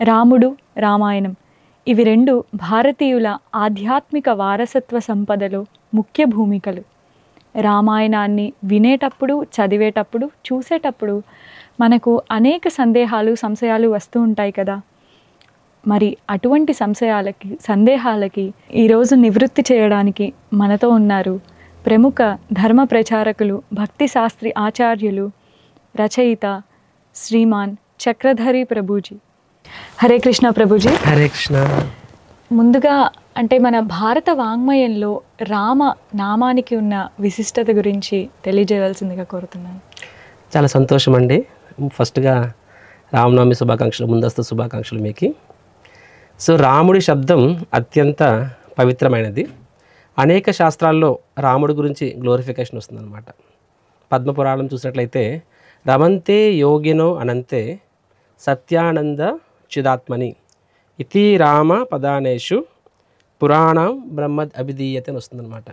రాముడు, రామాయణం ఇవి రెండు భారతీయుల ఆధ్యాత్మిక వారసత్వ సంపదలో ముఖ్య భూమికలు. రామాయణాన్ని వినేటప్పుడు, చదివేటప్పుడు, చూసేటప్పుడు మనకు అనేక సందేహాలు వస్తూ ఉంటాయి కదా. మరి అటువంటి సందేహాలకి ఈరోజు నివృత్తి చేయడానికి మనతో ఉన్నారు ప్రముఖ ధర్మ ప్రచారకులు, భక్తి శాస్త్రి ఆచార్యులు, రచయిత శ్రీమాన్ చక్రధరి ప్రభుజీ. హరే కృష్ణ ప్రభుజీ. హరే కృష్ణ. ముందుగా అంటే మన భారత వాంగ్మయంలో రామ నామానికి ఉన్న విశిష్టత గురించి తెలియజేయవలసిందిగా కోరుతున్నాను. చాలా సంతోషం అండి. ఫస్ట్గా రామనవమి శుభాకాంక్షలు, ముందస్తు శుభాకాంక్షలు మీకు. సో రాముడి శబ్దం అత్యంత పవిత్రమైనది. అనేక శాస్త్రాల్లో రాముడి గురించి గ్లోరిఫికేషన్ వస్తుందన్నమాట. పద్మపురాణం చూసినట్లయితే రమంతే యోగినో అనంతే సత్యానంద చిదాత్మని ఇతి రామ పదానేషు పురాణం బ్రహ్మద్ అభిధీయత అని వస్తుందన్నమాట.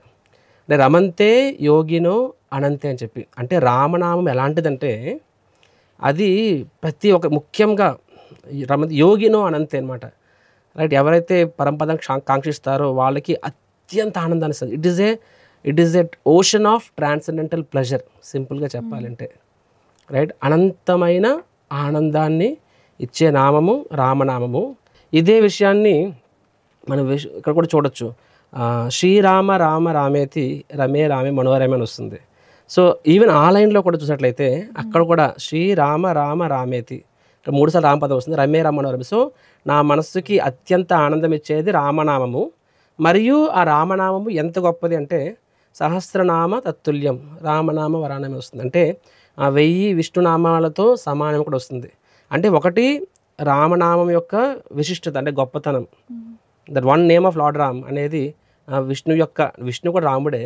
అంటే రమంతే యోగినో అనంతే అని చెప్పి, అంటే రామనామం ఎలాంటిదంటే అది ప్రతి ఒక్క ముఖ్యంగా యోగినో అనంతే అనమాట. రైట్, ఎవరైతే పరంపదం కాంక్షిస్తారో వాళ్ళకి అత్యంత ఆనందాన్ని ఇస్తుంది. It is a ocean of transcendental pleasure, సింపుల్గా చెప్పాలంటే. రైట్, అనంతమైన ఆనందాన్ని ఇచ్చే నామము రామనామము. ఇదే విషయాన్ని మనం ఇక్కడ కూడా చూడొచ్చు. శ్రీరామ రామ రామేతి రమే రామే మనోరమే అని వస్తుంది. సో ఈవెన్ ఆ లైన్లో కూడా చూసినట్లయితే అక్కడ కూడా శ్రీరామ రామ రామేతి, ఇక్కడ 3 సార్లు రామపదం వస్తుంది, రమే రామ మనోరమే. సో నా మనస్సుకి అత్యంత ఆనందం ఇచ్చేది రామనామము. మరియు ఆ రామనామము ఎంత గొప్పది అంటే సహస్రనామ తత్తుల్యం, రామనామ వరానమే వస్తుంది. అంటే 1000 విష్ణునామాలతో సమానం కూడా వస్తుంది. అంటే ఒకటి రామనామం యొక్క విశిష్టత, అంటే గొప్పతనం. That one name of Lord Ram అనేది విష్ణు కూడా రాముడే.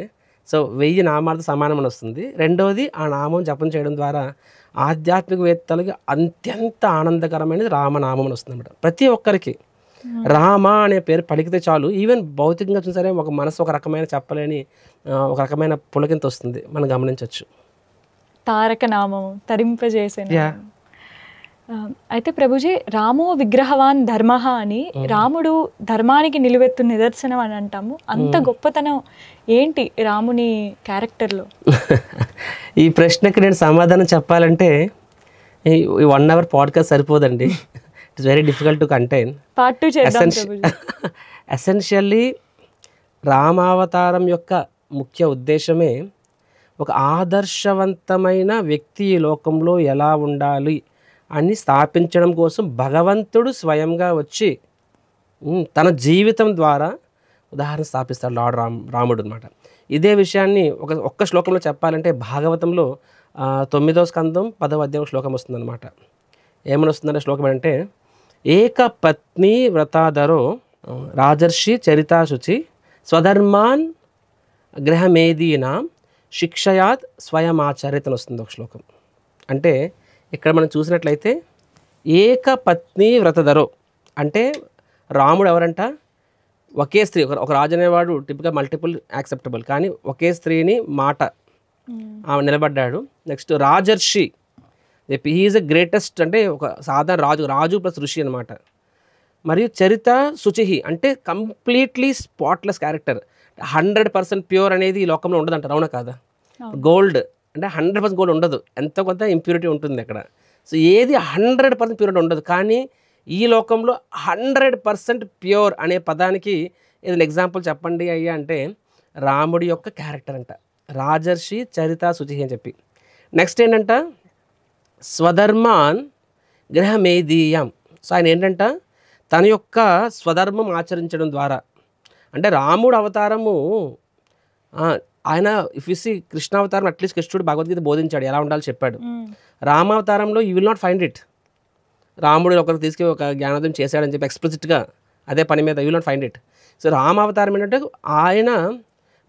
సో 1000 నామాలతో సమానం అని వస్తుంది. రెండవది ఆ నామం జపం చేయడం ద్వారా ఆధ్యాత్మికవేత్తలకి అత్యంత ఆనందకరమైనది రామనామం అని వస్తుంది అన్నమాట. ప్రతి ఒక్కరికి రామ అనే పేరు పలికితే చాలు, ఈవెన్ భౌతికంగా చూసారే ఒక మనసు ఒక రకమైన చెప్పలేని ఒక రకమైన పులకింత వస్తుంది, మనం గమనించవచ్చు. తారక నామం, తరింపజేసే. అయితే ప్రభుజీ, రామో విగ్రహవాన్ ధర్మ అని, రాముడు ధర్మానికి నిలువెత్తు నిదర్శనం అని అంటాము. అంత గొప్పతనం ఏంటి రాముని క్యారెక్టర్లో? ఈ ప్రశ్నకి నేను సమాధానం చెప్పాలంటే ఈ 1 hour పాడ్కాస్ట్ సరిపోదండి. It's very difficult to contain. Part 2 చేద్దాం ప్రభుజీ. ఎసెన్షియల్లీ రామావతారం యొక్క ముఖ్య ఉద్దేశమే ఒక ఆదర్శవంతమైన వ్యక్తి ఈ లోకంలో ఎలా ఉండాలి అని స్థాపించడం కోసం భగవంతుడు స్వయంగా వచ్చి తన జీవితం ద్వారా ఉదాహరణ స్థాపిస్తాడు లార్డ్ రాముడు అనమాట. ఇదే విషయాన్ని ఒక్క శ్లోకంలో చెప్పాలంటే భాగవతంలో 9వ స్కందం 10వ అధ్యాయం శ్లోకం వస్తుందన్నమాట. ఏమని వస్తుందంటే శ్లోకం ఏంటంటే ఏక పత్ని వ్రతాధరో రాజర్షి చరితాశుచి స్వధర్మాన్ గ్రహమేదీనాం శిక్షయాత్ స్వయమాచరిత అని వస్తుంది ఒక శ్లోకం. అంటే ఇక్కడ మనం చూసినట్లయితే ఏకపత్ని వ్రతధరో అంటే రాముడు ఎవరంట, ఒకే స్త్రీ, ఒక రాజు అనేవాడు టిపికల్ మల్టిపుల్ యాక్సెప్టబుల్, కానీ ఒకే స్త్రీని మాట ఆమె నిలబడ్డాడు. నెక్స్ట్ రాజర్షి, హీఈస్ ఎ గ్రేటెస్ట్, అంటే ఒక సాధారణ రాజు ప్లస్ ఋషి అనమాట. మరియు చరిత శుచిహి అంటే కంప్లీట్లీ స్పాట్లెస్ క్యారెక్టర్, 100% ప్యూర్ అనేది ఈ లోకంలో ఉండదంటారు, అవునా కాదా? గోల్డ్ అంటే 100% గోల్డ్ ఉండదు, ఎంతో కొంత ఇంప్యూరిటీ ఉంటుంది అక్కడ. సో ఏది 100% ప్యూరిటీ ఉండదు, కానీ ఈ లోకంలో 100% ప్యూర్ అనే పదానికి ఏదైనా ఎగ్జాంపుల్ చెప్పండి అయ్యా అంటే రాముడి యొక్క క్యారెక్టర్ అంట, రాజర్షి చరిత శుచి అని చెప్పి. నెక్స్ట్ ఏంటంట స్వధర్మాన్ గ్రహమేదీయం. సో ఆయన ఏంటంట తన యొక్క స్వధర్మం ఆచరించడం ద్వారా, అంటే రాముడు అవతారము ఆయన ఇఫ్ యు సీ కృష్ణావతారం అట్లీస్ట్ కృష్ణుడు భగవద్గీత బోధించాడు, ఎలా ఉండాలో చెప్పాడు. రామావతారంలో you will not find it. రాముడు ఒకరికి తీసుకుని ఒక జ్ఞానోదయం చేశాడని చెప్పి ఎక్స్ప్లిసిట్గా అదే పని మీద you will not find it. So రామావతారం ఏంటంటే ఆయన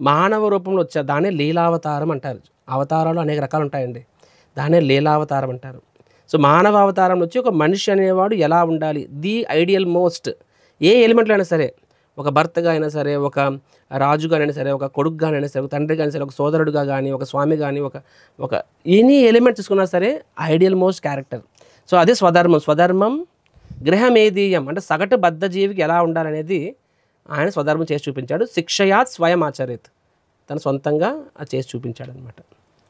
మానవ రూపంలో వచ్చారు, దాన్నే లీలావతారం అంటారు. అవతారాలు అనేక రకాలు ఉంటాయండి, దాన్నే లీలావతారం అంటారు. సో మానవ అవతారంలో వచ్చి ఒక మనిషి అనేవాడు ఎలా ఉండాలి, ది ఐడియల్ మోస్ట్, ఏ ఎలిమెంట్లో అయినా సరే, ఒక భర్తగా అయినా సరే, ఒక రాజుగా అయినా సరే, ఒక కొడుకుగానైనా సరే, ఒక తండ్రిగా అయినా సరే, ఒక సోదరుడుగా కానీ, ఒక స్వామి కానీ, ఒక ఎనీ ఎలిమెంట్ తీసుకున్నా సరే ఐడియల్ మోస్ట్ క్యారెక్టర్. సో అదే స్వధర్మం గృహమేదీయం అంటే సగటు బద్ధ జీవికి ఎలా ఉండాలనేది ఆయన స్వధర్మం చేసి చూపించాడు. శిక్షయాత్ స్వయం ఆచరిత్, తను సొంతంగా అది చేసి చూపించాడు అనమాట.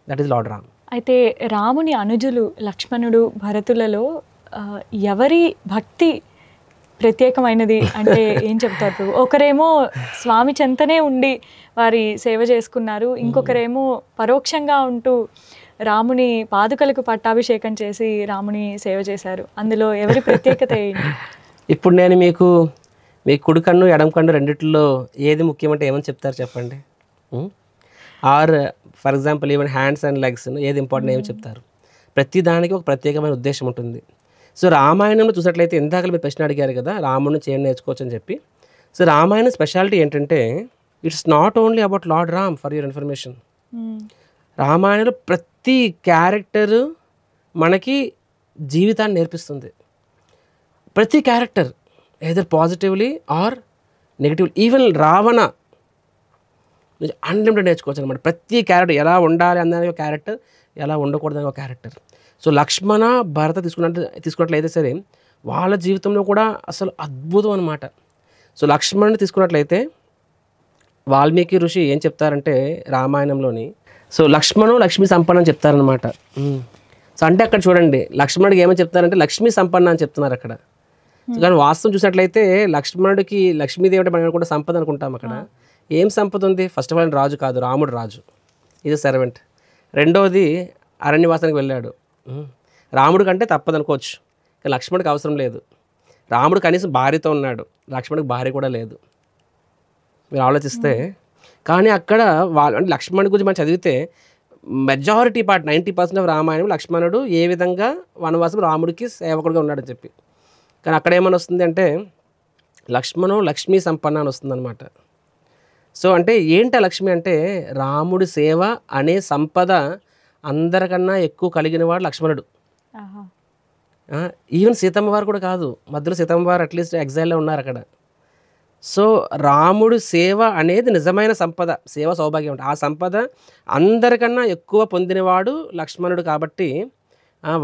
That is lord Ram. అయితే రాముని అనుజులు లక్ష్మణుడు భరతులలో ఎవరి భక్తి ప్రత్యేకమైనది అంటే ఏం చెప్తారు? ఒకరేమో స్వామి చెంతనే ఉండి వారి సేవ చేసుకున్నారు, ఇంకొకరేమో పరోక్షంగా ఉంటూ రాముని పాదుకలకు పట్టాభిషేకం చేసి రాముని సేవ చేశారు. అందులో ఎవరి ప్రత్యేకత ఏంటి? ఇప్పుడు నేను మీకు మీ కుడి కన్ను ఎడమ కన్ను రెండిట్లో ఏది ముఖ్యమంటే ఏమని చెప్తారు చెప్పండి? Or for example even hands and legs ఏది ఇంపార్టెంట్ ఏమి చెప్తారు? ప్రతి దానికి ఒక ప్రత్యేకమైన ఉద్దేశం ఉంటుంది. సో రామాయణంలో చూసినట్లయితే ఇందాక మీరు ప్రశ్న అడిగారు కదా, రాముడిని చేయడం నేర్చుకోవచ్చు అని చెప్పి. సో రామాయణం స్పెషాలిటీ ఏంటంటే it's not only about Lord Ram, for your information. రామాయణంలో ప్రతి క్యారెక్టరు మనకి జీవితాన్ని నేర్పిస్తుంది. ప్రతి character either positively or negatively. Even Ravana unlimited నేర్చుకోవచ్చు అనమాట. ప్రతి క్యారెక్టర్ ఎలా ఉండాలి అన్నది ఒక క్యారెక్టర్, ఎలా ఉండకూడదని ఒక క్యారెక్టర్. సో లక్ష్మణ భరత తీసుకున్నట్లయితే సరే వాళ్ళ జీవితంలో కూడా అసలు అద్భుతం అనమాట. సో లక్ష్మణుని తీసుకున్నట్లయితే వాల్మీకి ఋషి ఏం చెప్తారంటే రామాయణంలోని, సో లక్ష్మణు లక్ష్మీ సంపన్న అని చెప్తారనమాట. సో అంటే అక్కడ చూడండి లక్ష్మణుడికి ఏమని చెప్తారంటే లక్ష్మీ సంపన్న అని చెప్తున్నారు అక్కడ. కానీ వాస్తవం చూసినట్లయితే లక్ష్మణుడికి లక్ష్మీదేవి అంటే మనం కూడా సంపద అనుకుంటాం. అక్కడ ఏం సంపద ఉంది? ఫస్ట్ ఆఫ్ ఆల్ రాజు కాదు, రాముడు రాజు, ఇది సర్వెంట్. రెండవది అరణ్యవాసానికి వెళ్ళాడు. రాముడు కంటే తప్పదనుకోవచ్చు, కానీ లక్ష్మణుడికి అవసరం లేదు. రాముడు కనీసం భార్యతో ఉన్నాడు, లక్ష్మణుడికి భార్య కూడా లేదు, మీరు ఆలోచిస్తే. కానీ అక్కడ వాళ్ళు అంటే లక్ష్మణుడి గురించి మనం చదివితే మెజారిటీ పార్ట్ 90% ఆఫ్ రామాయణం లక్ష్మణుడు ఏ విధంగా వనవాసం రాముడికి సేవకుడిగా ఉన్నాడని చెప్పి. కానీ అక్కడ ఏమని వస్తుంది అంటే లక్ష్మణు లక్ష్మీ సంపన్న అని వస్తుంది అనమాట. సో అంటే ఏంటి లక్ష్మి అంటే రాముడి సేవ అనే సంపద అందరికన్నా ఎక్కువ కలిగిన వాడు లక్ష్మణుడు. ఈవెన్ సీతమ్మ వారు కూడా కాదు, మధ్యలో సీతమ్మ వారు అట్లీస్ట్ ఎగ్జైల్లో ఉన్నారు అక్కడ. సో రాముడి సేవ అనేది నిజమైన సంపద, సేవ సౌభాగ్యం అంటే ఆ సంపద అందరికన్నా ఎక్కువ పొందినవాడు లక్ష్మణుడు. కాబట్టి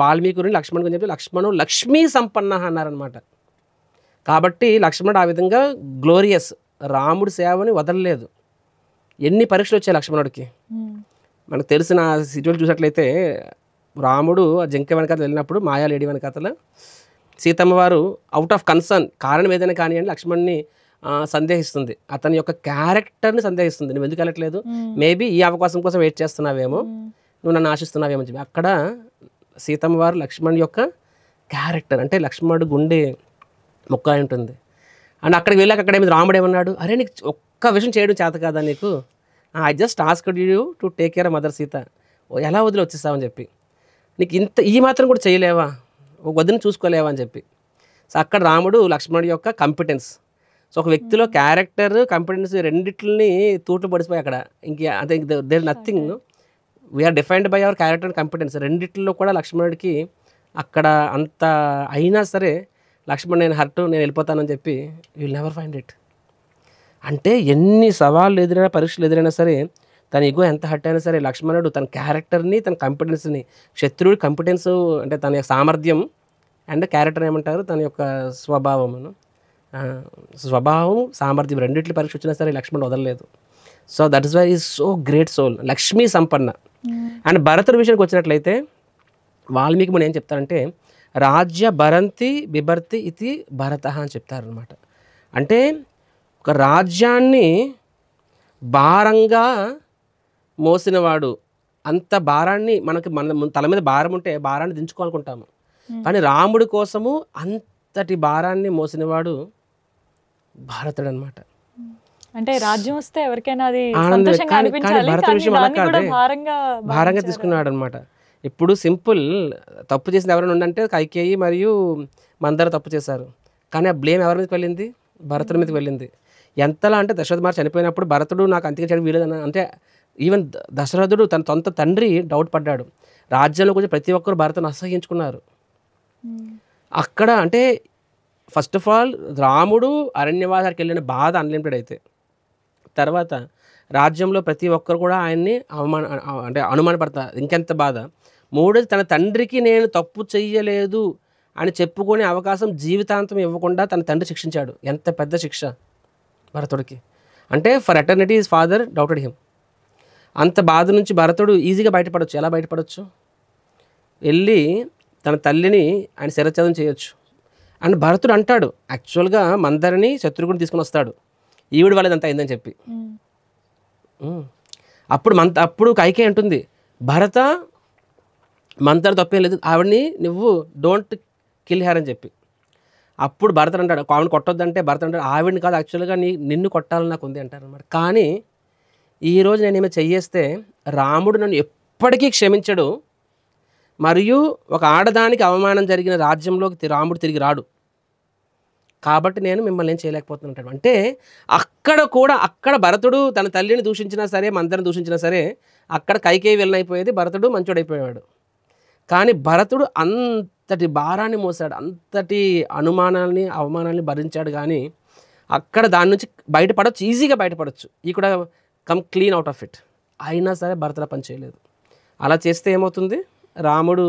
వాల్మీకి గురించి లక్ష్మణుడు గురించి చెప్పి లక్ష్మణుడు లక్ష్మీ సంపన్న అన్నారనమాట. కాబట్టి లక్ష్మణుడు ఆ విధంగా గ్లోరియస్, రాముడి సేవని వదలలేదు. ఎన్ని పరీక్షలు వచ్చాయి లక్ష్మణుడికి మనకు తెలిసిన సిట్యుయేషన్ చూసినట్లయితే, రాముడు జింక వెనకాల వెళ్ళినప్పుడు మాయా లేడి వెనకాతల సీతమ్మ వారు అవుట్ ఆఫ్ కన్సర్న్, కారణం ఏదైనా కానివ్వండి, లక్ష్మణ్ని సందేహిస్తుంది, అతని యొక్క క్యారెక్టర్ని సందేహిస్తుంది. నువ్వు ఎందుకు వెళ్ళట్లేదు? మేబీ ఈ అవకాశం కోసం వెయిట్ చేస్తున్నావేమో, నువ్వు నన్ను ఆశిస్తున్నావేమో చెప్పి. అక్కడ సీతమ్మ వారు లక్ష్మణ్ యొక్క క్యారెక్టర్ అంటే లక్ష్మణుడు గుండె మొక్క అయి ఉంటుంది. అండ్ అక్కడికి వెళ్ళాక అక్కడ ఏమి రాముడు ఏమన్నాడు, అరే నీకు ఒక్క విషయం చేయడం చేత కదా నీకు, I just asked you to take care of mother Sita, ఎలా వదిలి వచ్చేస్తావని చెప్పి, నీకు ఇంత ఈ మాత్రం కూడా చేయలేవా, ఒక వదిన చూసుకోలేవా అని చెప్పి. సో అక్కడ రాముడు లక్ష్మణుడి యొక్క కంపిటెన్స్, సో ఒక వ్యక్తిలో క్యారెక్టర్ కంపిటెన్స్ రెండిట్లని తూట్లు పడిపోయి అక్కడ ఇంకే అంటే there nothing, we're defined by our character and competence. రెండిట్లో కూడా లక్ష్మణుడికి అక్కడ అంత అయినా సరే లక్ష్మణ్ నేను నేను వెళ్ళిపోతానని చెప్పి విల్ నెవర్ ఫైండ్ ఇట్. అంటే ఎన్ని సవాళ్ళు ఎదురైనా పరీక్షలు ఎదురైనా సరే తన ఇగో ఎంత హర్ట్ అయినా సరే లక్ష్మణుడు తన క్యారెక్టర్ని తన కంపిటెన్స్ని, శత్రువుడి కంపిటెన్స్ అంటే తన యొక్క సామర్థ్యం అండ్ క్యారెక్టర్ ఏమంటారు తన యొక్క స్వభావమును, స్వభావం సామర్థ్యం రెండిట్లు పరీక్ష వచ్చినా సరే లక్ష్మణుడు వదలలేదు. So that is why is so great soul, లక్ష్మీ సంపన్న. అండ్ భరతుడి విషయానికి వచ్చినట్లయితే వాల్మీకి మనం ఏం చెప్తారంటే రాజ్య భరంతి బిభర్తి ఇది భరత అని చెప్తారనమాట. అంటే ఒక రాజ్యాన్ని భారంగా మోసినవాడు, అంత భారాన్ని మన తల మీద భారం ఉంటే భారాన్ని దించుకోవాలనుకుంటాము, కానీ రాముడి కోసము అంతటి భారాన్ని మోసినవాడు భారతుడు అనమాట. అంటే రాజ్యం వస్తే ఎవరికైనా అది సంతోషంగా అనిపించాలి, కానీ దాన్ని కూడా భారంగా తీసుకున్నాడు అనమాట. ఇప్పుడు సింపుల్, తప్పు చేసిన ఎవరైనా ఉందంటే కైకేయి మరియు మందర తప్పు చేశారు, కానీ ఆ బ్లేమ్ ఎవరి మీదకి వెళ్ళింది? భరతుడి మీదకి వెళ్ళింది. ఎంతలా అంటే దశరథ మహర్షి చనిపోయినప్పుడు భరతుడు నాకు అంతికి చేయడం వీలేదన్న, అంటే ఈవెన్ దశరథుడు తన సొంత తండ్రి డౌట్ పడ్డాడు. రాజ్యంలో కొంచెం ప్రతి ఒక్కరు భరతుని అసహ్యించుకున్నారు. అక్కడ అంటే ఫస్ట్ ఆఫ్ ఆల్ రాముడు అరణ్యవాసానికి వెళ్ళిన బాధ అన్లిమిటెడ్ అయితే, తర్వాత రాజ్యంలో ప్రతి ఒక్కరు కూడా ఆయన్ని అనుమానపడతారు, ఇంకెంత బాధ. మూడోది తన తండ్రికి నేను తప్పు చెయ్యలేదు అని చెప్పుకునే అవకాశం జీవితాంతం ఇవ్వకుండా తన తండ్రి శిక్షించాడు. ఎంత పెద్ద శిక్ష భరతుడికి అంటే, for eternity his father doubted him. అంత బాధ నుంచి భరతుడు ఈజీగా బయటపడవచ్చు. ఎలా బయటపడవచ్చు? వెళ్ళి తన తల్లిని ఆయన శిరచ్ఛేదం చేయొచ్చు అని భరతుడు అంటాడు. యాక్చువల్గా మందరిని శత్రుఘ్నుని తీసుకుని వస్తాడు, ఈవిడ వాళ్ళదంతా అయిందని చెప్పి. అప్పుడు కైకేయి అంటుంది, భరత మంతర తప్పేం లేదు, ఆవిడని నువ్వు డోంట్ కిల్ హెర్ అని చెప్పి. అప్పుడు భరతుడు అంటాడు, ఆవిడని కొట్టొద్దంటే భరతుడు అంటాడు, ఆవిడని కాదు యాక్చువల్గా నిన్ను కొట్టాలని నాకు ఉంది అంటారు అనమాట. కానీ ఈరోజు నేను ఏమో చెయ్యేస్తే రాముడు నన్ను ఎప్పటికీ క్షమించడు, మరియు ఒక ఆడదానికి అవమానం జరిగిన రాజ్యంలోకి రాముడు తిరిగి రాడు, కాబట్టి నేను మిమ్మల్ని ఏం చేయలేకపోతున్నాను. అంటే అక్కడ భరతుడు తన తల్లిని దూషించినా సరే, మందరిని దూషించినా సరే, అక్కడ కైకేయి వెళ్ళనైపోయేది, భరతుడు మంచోడైపోయాడు. కానీ భరతుడు అంతటి భారాన్ని మోసాడు, అంతటి అనుమానాల్ని అవమానాల్ని భరించాడు. కానీ అక్కడ దాని నుంచి బయటపడవచ్చు, ఈజీగా బయటపడవచ్చు, ఈ కూడా come clean out of it. అయినా సరే భరతుడు పని చేయలేదు. అలా చేస్తే ఏమవుతుంది? రాముడు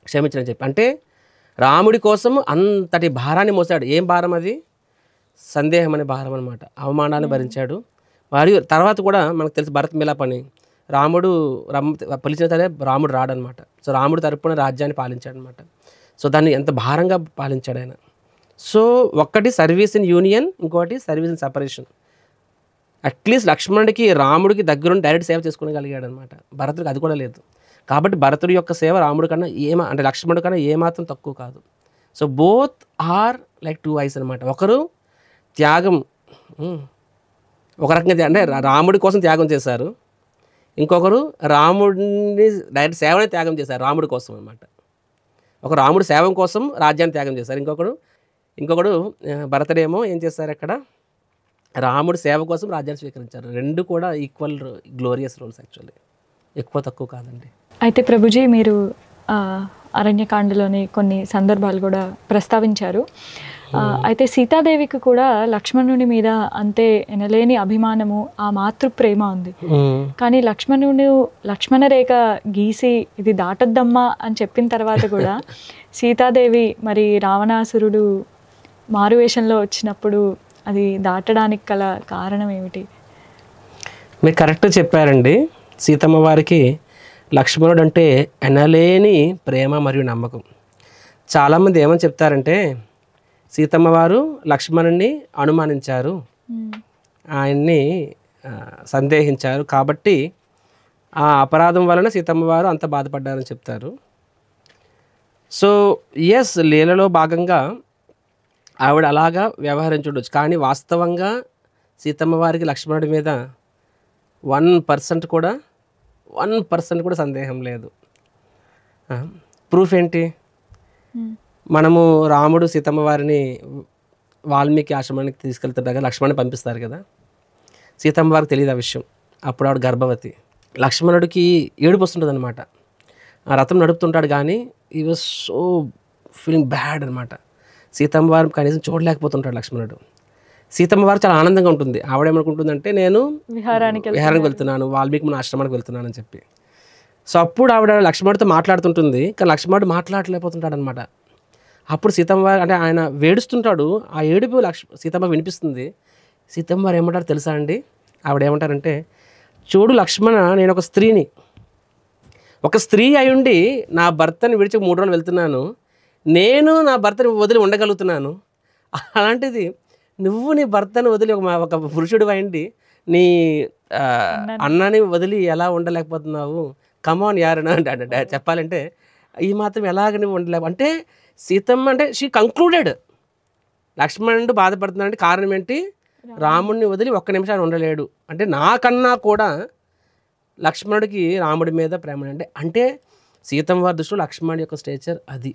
క్షమించని చెప్పి. అంటే రాముడి కోసం అంతటి భారాన్ని మోసాడు. ఏం భారం అది? సందేహం అనే భారం అనమాట. అవమానాన్ని భరించాడు. మరియు తర్వాత కూడా మనకు తెలుసు భరత్ మిలాపని, రాముడు పిలిచిన సరే రాముడు రాడనమాట. సో రాముడు తరపున రాజ్యాన్ని పాలించాడు అనమాట. సో దాన్ని ఎంత భారంగా పాలించాడు ఆయన. సో ఒకటి సర్వీస్ ఇన్ యూనియన్, ఇంకోటి సర్వీస్ ఇన్ సపరేషన్. అట్లీస్ట్ లక్ష్మణుడికి రాముడికి దగ్గరుండి డైరెక్ట్ సేవ చేసుకోగలిగాడు అనమాట. భరతుడికి అది కూడా లేదు. కాబట్టి భరతుడి యొక్క సేవ రాముడి కన్నా అంటే లక్ష్మణుడి కన్నా ఏమాత్రం తక్కువ కాదు. So both are like two eyes అనమాట. ఒకరు త్యాగం ఒక రకంగా అంటే రాముడి కోసం త్యాగం చేశారు, ఇంకొకరు రాముడిని డైరెక్ట్ సేవనే త్యాగం చేశారు రాముడి కోసం అనమాట. ఒక రాముడి సేవ కోసం రాజ్యాన్ని త్యాగం చేశారు, ఇంకొకడు భరతుడేమో ఏం చేశారు, అక్కడ రాముడి సేవ కోసం రాజ్యాన్ని స్వీకరించారు. రెండు కూడా ఈక్వల్ గ్లోరియస్ రోల్స్, యాక్చువల్లీ ఎక్కువ తక్కువ కాదండి. అయితే ప్రభుజీ, మీరు అరణ్యకాండలోని కొన్ని సందర్భాలు కూడా ప్రస్తావించారు. అయితే సీతాదేవికి కూడా లక్ష్మణుని మీద అంతే ఎనలేని అభిమానము, ఆ మాతృ ప్రేమ ఉంది. కానీ లక్ష్మణ రేఖ గీసి ఇది దాటొద్దమ్మా అని చెప్పిన తర్వాత కూడా సీతాదేవి మరి రావణాసురుడు మారువేషంలో వచ్చినప్పుడు అది దాటడానికి గల కారణం ఏమిటి? మీరు కరెక్ట్ చెప్పారండి. సీతమ్మ వారికి లక్ష్మణుడు అంటే ఎనలేని ప్రేమ మరియు నమ్మకం. చాలామంది ఏమని చెప్తారంటే, సీతమ్మ వారు లక్ష్మణుడిని అనుమానించారు, ఆయన్ని సందేహించారు, కాబట్టి ఆ అపరాధం వలన సీతమ్మ వారు అంత బాధపడ్డారని చెప్తారు. సో ఎస్, లీలలో భాగంగా ఆవిడ అలాగా వ్యవహరించవచ్చు. కానీ వాస్తవంగా సీతమ్మ వారికి లక్ష్మణుడి మీద 1% కూడా సందేహం లేదు. ప్రూఫ్ ఏంటి? మనము రాముడు సీతమ్మ వారిని వాల్మీకి ఆశ్రమానికి తీసుకెళ్తుంటారు కదా, లక్ష్మణుని పంపిస్తారు కదా. సీతమ్మ వారికి తెలియదు ఆ విషయం. అప్పుడు ఆవిడ గర్భవతి. లక్ష్మణుడికి ఏడుపు వస్తుంటుంది అనమాట. ఆ రథం నడుపుతుంటాడు, కానీ ఈ వాజ్ సో ఫీలింగ్ బ్యాడ్ అనమాట. సీతమ్మ వారు కనీసం చూడలేకపోతుంటాడు లక్ష్మణుడు. సీతమ్మ వారు చాలా ఆనందంగా ఉంటుంది. ఆవిడేమనుకుంటుందంటే, నేను విహారానికి వెళ్తున్నాను, వాల్మీకి మన ఆశ్రమానికి వెళ్తున్నాను అని చెప్పి. సో అప్పుడు ఆవిడ లక్ష్మణుడితో మాట్లాడుతుంటుంది, కానీ లక్ష్మణుడు మాట్లాడలేకపోతుంటాడు అనమాట. అప్పుడు సీతమ్మ వారు అంటే ఆయన వేడుస్తుంటాడు, ఆ ఏడుపు సీతమ్మ వినిపిస్తుంది. సీతమ్మ వారు ఏమంటారు తెలుసా అండి? ఆవిడ ఏమంటారంటే, చూడు లక్ష్మణ, నేను ఒక స్త్రీ అయ్యుండి నా భర్తని విడిచి 3 రోజులు వెళ్తున్నాను, నేను నా భర్తని వదిలి ఉండగలుగుతున్నాను. అలాంటిది నువ్వు నీ భర్తను వదిలి ఒక పురుషుడు అయ్యండి నీ అన్నని వదిలి ఎలా ఉండలేకపోతున్నావు? కమాన్ యార్ అంటే చెప్పాలంటే ఈ మాత్రం ఎలాగ నువ్వు ఉండలేవు అంటే, సీతమ్మ అంటే షీ కంక్లూడెడ్ లక్ష్మణుడు బాధపడుతున్నాడంటే కారణం ఏంటి? రాముడిని వదిలి 1 నిమిషాన్ని ఉండలేడు అంటే, నాకన్నా కూడా లక్ష్మణుడికి రాముడి మీద ప్రేమ అంటే సీతమ్మ వారి దృష్టిలో లక్ష్మణుడి యొక్క స్టేచర్ అది.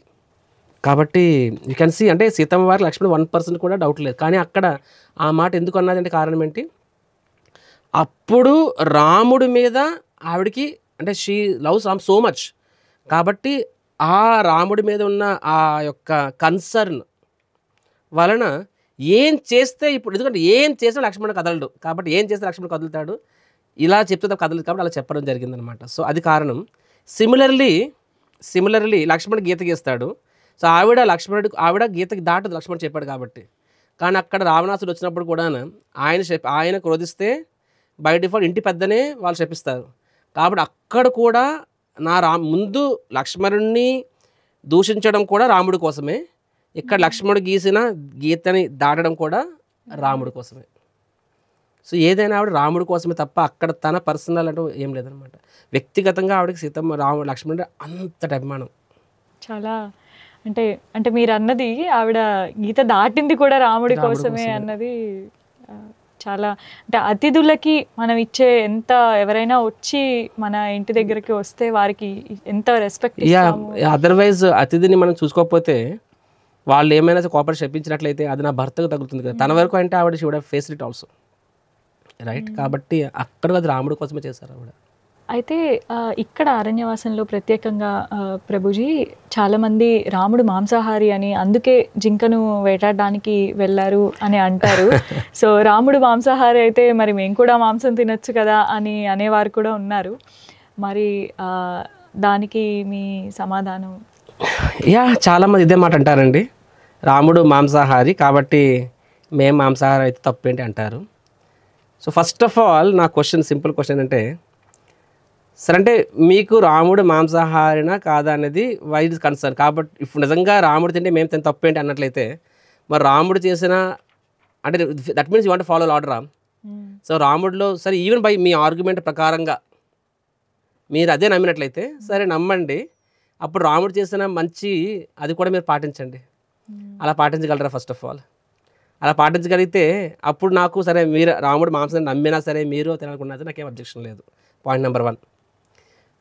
కాబట్టి యూ కెన్ సీ అంటే సీతమ్మ వారి లక్ష్మణుడు 1% కూడా డౌట్ లేదు. కానీ అక్కడ ఆ మాట ఎందుకు అన్నదంటే కారణం ఏంటి? అప్పుడు రాముడి మీద ఆవిడకి అంటే she loves Ram so much, కాబట్టి ఆ రాముడి మీద ఉన్న ఆ యొక్క కన్సర్న్ వలన ఏం చేస్తే ఇప్పుడు, ఎందుకంటే ఏం చేస్తే లక్ష్మణుడు కదలడు, కాబట్టి ఏం చేస్తే లక్ష్మణుడు కదులుతాడు, ఇలా చెప్తే కదలదు, కాబట్టి అలా చెప్పడం జరిగిందనమాట. సో అది కారణం. సిమిలర్లీ లక్ష్మణుడు గీత గీస్తాడు, సో ఆవిడ గీతకి దాటదు లక్ష్మణుడు చెప్పాడు కాబట్టి. కానీ అక్కడ రావణాసుడు వచ్చినప్పుడు కూడా ఆయన క్రోధిస్తే బై డిఫాల్ట్ ఇంటి పెద్దనే వాళ్ళు శపిస్తారు. కాబట్టి అక్కడ కూడా ముందు లక్ష్మణుడిని దూషించడం కూడా రాముడి కోసమే, ఇక్కడ లక్ష్మణుడు గీసిన గీతని దాటడం కూడా రాముడి కోసమే. సో ఏదైనా ఆవిడ రాముడి కోసమే తప్ప అక్కడ తన పర్సనల్ అంటూ ఏం లేదనమాట. వ్యక్తిగతంగా ఆవిడకి లక్ష్మణుడు అంతటి అభిమానం. చాలా అంటే మీరు అన్నది ఆవిడ గీత దాటింది కూడా రాముడి కోసమే అన్నది చాలా, అంటే అతిథులకి మనం ఇచ్చే ఎంత, ఎవరైనా వచ్చి మన ఇంటి దగ్గరికి వస్తే వారికి ఎంత రెస్పెక్ట్ ఇస్తాము. అదర్వైజ్ అతిథిని మనం చూసుకోకపోతే వాళ్ళు ఏమైనా కోపడి చెప్పించినట్లయితే అది నా భర్తకు తగ్గుతుంది కదా. తన వరకు అంటే ఆవిడ she would have faced it also, right. కాబట్టి అక్కడ అది రాముడి కోసమే చేశారు ఆవిడ. అయితే ఇక్కడ అరణ్యవాసంలో ప్రత్యేకంగా ప్రభుజీ చాలామంది రాముడు మాంసాహారి అని, అందుకే జింకను వేటాడడానికి వెళ్ళారు అని అంటారు. సో రాముడు మాంసాహారి అయితే మరి మేము కూడా మాంసం తినొచ్చు కదా అని అనేవారు కూడా ఉన్నారు. మరి దానికి మీ సమాధానం? చాలామంది ఇదే మాట అంటారండి, రాముడు మాంసాహారి కాబట్టి మేము మాంసాహారి అయితే తప్పేంటి అంటారు. సో ఫస్ట్ ఆఫ్ ఆల్ నా సింపుల్ క్వశ్చన్ అంటే, సరే అంటే మీకు రాముడు మాంసాహారినా కాదా అనేది వై ఇస్ కన్సర్న్. కాబట్టి ఇప్పుడు నిజంగా రాముడు తింటే మేము తిని తప్పేంటి అన్నట్లయితే మరి రాముడు చేసిన అంటే that means you want follow order. So రాముడిలో సరే ఈవెన్ బై మీ ఆర్గ్యుమెంట్ ప్రకారంగా మీరు అదే నమ్మినట్లయితే సరే నమ్మండి, అప్పుడు రాముడు చేసిన మంచి అది కూడా మీరు పాటించండి. అలా పాటించగలరా? ఫస్ట్ ఆఫ్ ఆల్ అలా పాటించగలిగితే అప్పుడు నాకు సరే మీరు రాముడు మాంసం నమ్మినా సరే మీరు తినాలనుకున్నది నాకేం అబ్జెక్షన్ లేదు. Point number 1.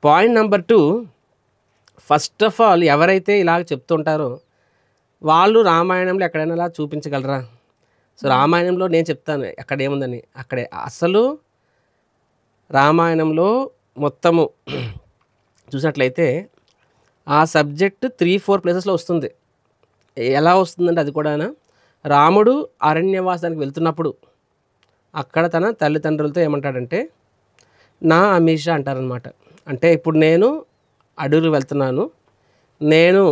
Point number 2, first of all ఎవరైతే ఇలాగ చెప్తుంటారో వాళ్ళు రామాయణంలో ఎక్కడైనా ఇలా చూపించగలరా? సో రామాయణంలో నేను చెప్తాను అక్కడ ఏముందని. అక్కడే అసలు రామాయణంలో మొత్తము చూసినట్లయితే ఆ సబ్జెక్ట్ 3-4 ప్లేసెస్లో వస్తుంది. ఎలా వస్తుందంటే అది కూడా రాముడు అరణ్యవాసానికి వెళ్తున్నప్పుడు అక్కడ తన తల్లిదండ్రులతో ఏమంటాడంటే నా అమీష అంటారనమాట. అంటే ఇప్పుడు నేను అడవులు వెళ్తున్నాను, నేను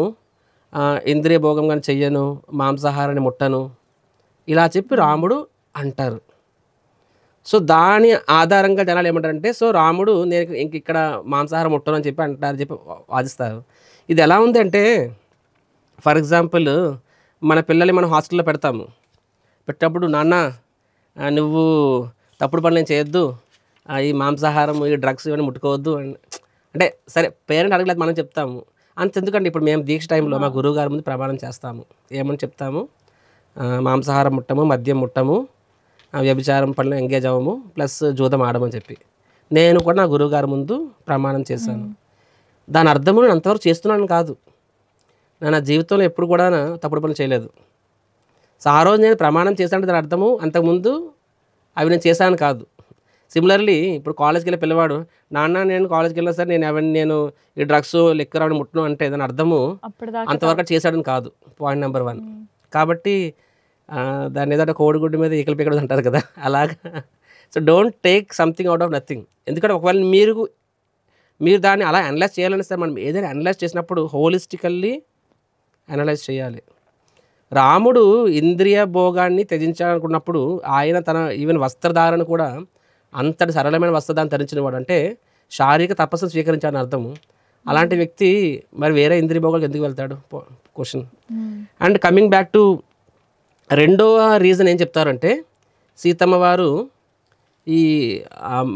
ఇంద్రియ భోగం కానీ చెయ్యను, మాంసాహారాన్ని ముట్టను, ఇలా చెప్పి రాముడు అంటారు. సో దాని ఆధారంగా జనాలు ఏమంటారంటే సో రాముడు నేను ఇంక ఇక్కడ మాంసాహారం ముట్టను అని చెప్పి అంటారు చెప్పి వాదిస్తారు. ఇది ఎలా ఉంది అంటే, ఫర్ ఎగ్జాంపుల్ మన పిల్లల్ని మనం హాస్టల్లో పెడతాము. పెట్టినప్పుడు నాన్న నువ్వు తప్పుడు పనులు ఏం చేయొద్దు, ఈ మాంసాహారం ఈ డ్రగ్స్ ఇవన్నీ ముట్టుకోవద్దు అంటే సరే పేరెంట్ అడగలేదు మనం చెప్తాము. అంతెందుకండి ఇప్పుడు మేము దీక్ష టైంలో మా గురువు గారి ముందు ప్రమాణం చేస్తాము. ఏమని చెప్తాము? మాంసాహారం ముట్టము, మద్యం ముట్టము, వ్యభిచారం పనులు ఎంగేజ్ అవ్వము, ప్లస్ జూదం ఆడమని చెప్పి నేను కూడా నా గురువు గారి ముందు ప్రమాణం చేశాను. దాని అర్థము నేను అంతవరకు చేస్తున్నాను కాదు, నా జీవితంలో ఎప్పుడు కూడా తప్పుడు పనులు చేయలేదు. సో ఆ రోజు నేను ప్రమాణం చేశానంటే దాని అర్థము అంతకుముందు అవి నేను చేశాను కాదు. సిమిలర్లీ ఇప్పుడు కాలేజ్కి వెళ్ళే పిల్లవాడు నాన్న నేను కాలేజ్కి వెళ్ళినా సరే నేను ఈ డ్రగ్స్ లిక్కర్ అవన్నీ ముట్టను అంటే దాని అర్థము అంతవరకు చేశాడని కాదు. Point number 1. కాబట్టి దాన్ని ఏదంటే కోడిగుడ్డు మీద ఈకలు పీకడం అంటారు కదా, అలాగా. So don't take something out of nothing. ఎందుకంటే ఒకవేళ మీరు దాన్ని అలా అనలైజ్ చేయాలని సరే మనం ఏదైనా అనలైజ్ చేసినప్పుడు హోలిస్టికల్లీ అనలైజ్ చేయాలి. రాముడు ఇంద్రియ భోగాన్ని త్యజించాలనుకున్నప్పుడు ఆయన తన ఈవెన్ వస్త్రధారణ కూడా అంతటి సరళమైన వస్త్రధారణ ధరించినవాడు, అంటే శారీరక తపస్సును స్వీకరించాలని అర్థము. అలాంటి వ్యక్తి మరి వేరే ఇంద్రియ భోగాలకు ఎందుకు వెళ్తాడు? Question. And coming back to రెండవ రీజన్ ఏం చెప్తారంటే, సీతమ్మ వారు ఈ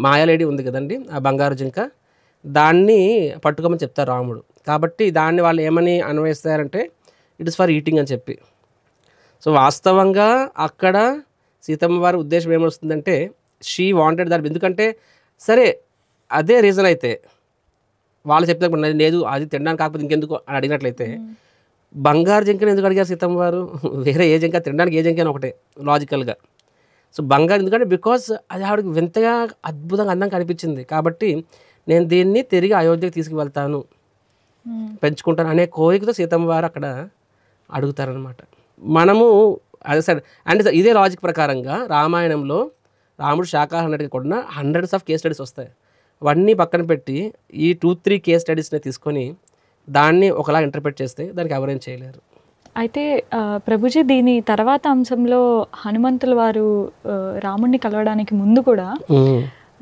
మాయాలేడి ఉంది కదండి, ఆ బంగారు జింక, దాన్ని పట్టుకోమని చెప్తారు రాముడు. కాబట్టి దాన్ని వాళ్ళు ఏమని అన్వయిస్తారంటే ఇట్ ఇస్ ఫర్ ఈటింగ్ అని చెప్పి. సో వాస్తవంగా అక్కడ సీతమ్మ వారి ఉద్దేశం ఏమొస్తుందంటే షీ వాంటెడ్ దాట్. ఎందుకంటే సరే అదే రీజన్ అయితే వాళ్ళు చెప్తే లేదు అది తినడానికి కాకపోతే ఇంకెందుకు అని అడిగినట్లయితే బంగారు జింకని ఎందుకు అడిగారు సీతమ్మ వారు? వేరే ఏ జింక తినడానికి ఏ జింక అని ఒకటే లాజికల్గా. సో బంగారు ఎందుకంటే బికాస్ అది ఆవిడకి వింతగా అద్భుతంగా అందంగా కనిపించింది కాబట్టి నేను దీన్ని తిరిగి అయోధ్యకి తీసుకువెళ్తాను, పెంచుకుంటాను అనే కోరికతో సీతమ్మ వారు అక్కడ అడుగుతారనమాట. మనము అదే సరే అంటే ఇదే లాజిక్ ప్రకారంగా రామాయణంలో రాముడు శాకాహారం అన్నట్టుగా కూడా హండ్రెడ్స్ ఆఫ్ కేస్ స్టడీస్ వస్తాయి. అవన్నీ పక్కన పెట్టి ఈ 2-3 కేస్ స్టడీస్ని తీసుకొని దాన్ని ఒకలా ఇంటర్ప్రిట్ చేస్తే దానికి ఎవరేం చేయలేరు. అయితే ప్రభుజీ దీని తర్వాత అంశంలో హనుమంతుల వారు రాముణ్ణి కలవడానికి ముందు కూడా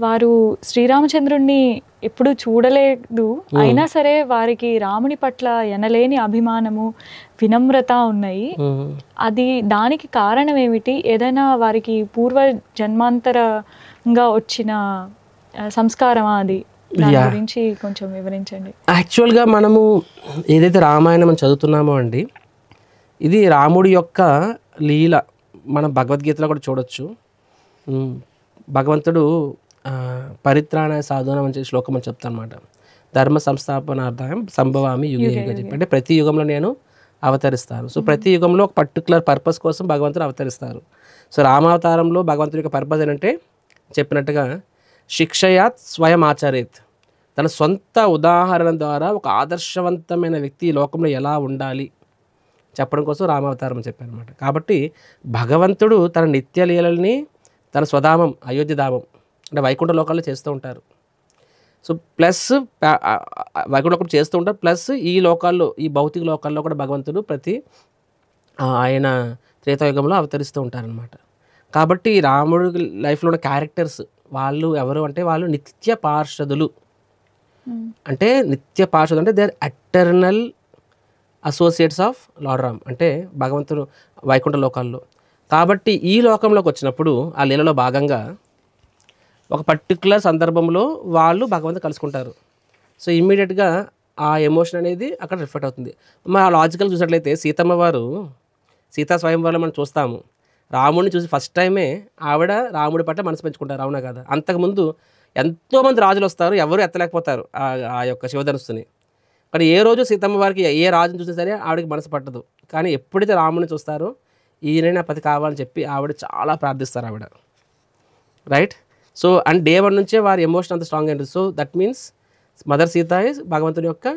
వారు శ్రీరామచంద్రుణ్ణి ఎప్పుడు చూడలేదు, అయినా సరే వారికి రాముని పట్ల ఎనలేని అభిమానము, వినమ్రత ఉన్నాయి. అది దానికి కారణం ఏమిటి? ఏదైనా వారికి పూర్వ జన్మాంతరంగా వచ్చిన సంస్కారమా అది? దాని గురించి కొంచెం వివరించండి. యాక్చువల్గా మనము ఏదైతే రామాయణం మనం చదువుతున్నామో అండి, ఇది రాముడి యొక్క లీల. మనం భగవద్గీతలో కూడా చూడొచ్చు. భగవంతుడు పరిత్రాణ సాధన అని శ్లోకం అని చెప్తాను అనమాట. ధర్మ సంస్థాపనార్థం సంభవామి యుగే యుగ చెప్పి, అంటే ప్రతి యుగంలో నేను అవతరిస్తాను. సో ప్రతి యుగంలో ఒక పర్టికులర్ పర్పస్ కోసం భగవంతుడు అవతరిస్తారు. సో రామావతారంలో భగవంతుడి యొక్క పర్పస్ ఏంటంటే చెప్పినట్టుగా శిక్షయాత్ స్వయం ఆచరేత్, తన సొంత ఉదాహరణ ద్వారా ఒక ఆదర్శవంతమైన వ్యక్తి ఈ లోకంలో ఎలా ఉండాలి చెప్పడం కోసం రామావతారం చెప్పాను అనమాట. కాబట్టి భగవంతుడు తన నిత్యలీలల్ని తన స్వధామం అయోధ్యధామం అంటే వైకుంఠ లోకాల్లో చేస్తూ ఉంటారు. సో ప్లస్ వైకుంఠ లోకం చేస్తూ ఉంటారు, ప్లస్ ఈ లోకాల్లో ఈ భౌతిక లోకాల్లో కూడా భగవంతుడు ఆయన త్రేతాయుగంలో అవతరిస్తూ ఉంటారనమాట. కాబట్టి రాముడి లైఫ్లో ఉన్న క్యారెక్టర్స్ వాళ్ళు ఎవరు అంటే వాళ్ళు నిత్య పార్షదులు. అంటే నిత్య పార్షదులు అంటే they are eternal associates of Lord Ram, అంటే భగవంతుడు వైకుంఠ లోకాల్లో. కాబట్టి ఈ లోకంలోకి వచ్చినప్పుడు ఆ లీలలో భాగంగా ఒక పర్టికులర్ సందర్భంలో వాళ్ళు భగవంతుడు కలుసుకుంటారు. సో ఇమ్మీడియట్గా ఆ ఎమోషన్ అనేది అక్కడ రిఫ్లెక్ట్ అవుతుంది. మరి ఆ లాజికల్ చూసినట్లయితే సీతమ్మ వారు సీతా స్వయంవరంలో మనం చూస్తాము, రాముడిని చూసి ఫస్ట్ టైమే ఆవిడ రాముడి పట్ల మనసు పెంచుకుంటారు, అవునా కదా? అంతకుముందు ఎంతోమంది రాజులు వస్తారు, ఎవరు ఎత్తలేకపోతారు ఆ యొక్క శివధనుస్సుని. కానీ ఏ రోజు సీతమ్మ వారికి ఏ రాజుని చూసినా సరే ఆవిడకి మనసు పట్టదు. కానీ ఎప్పుడైతే రాముడిని చూస్తారో ఈయన నా పతి కావాలని చెప్పి ఆవిడ చాలా ప్రార్థిస్తారు ఆవిడ, రైట్? సో అండ్ డే 1 నుంచే వారి ఎమోషన్ అంత స్ట్రాంగ్ అయింది. So that means mother Sita is భగవంతుని యొక్క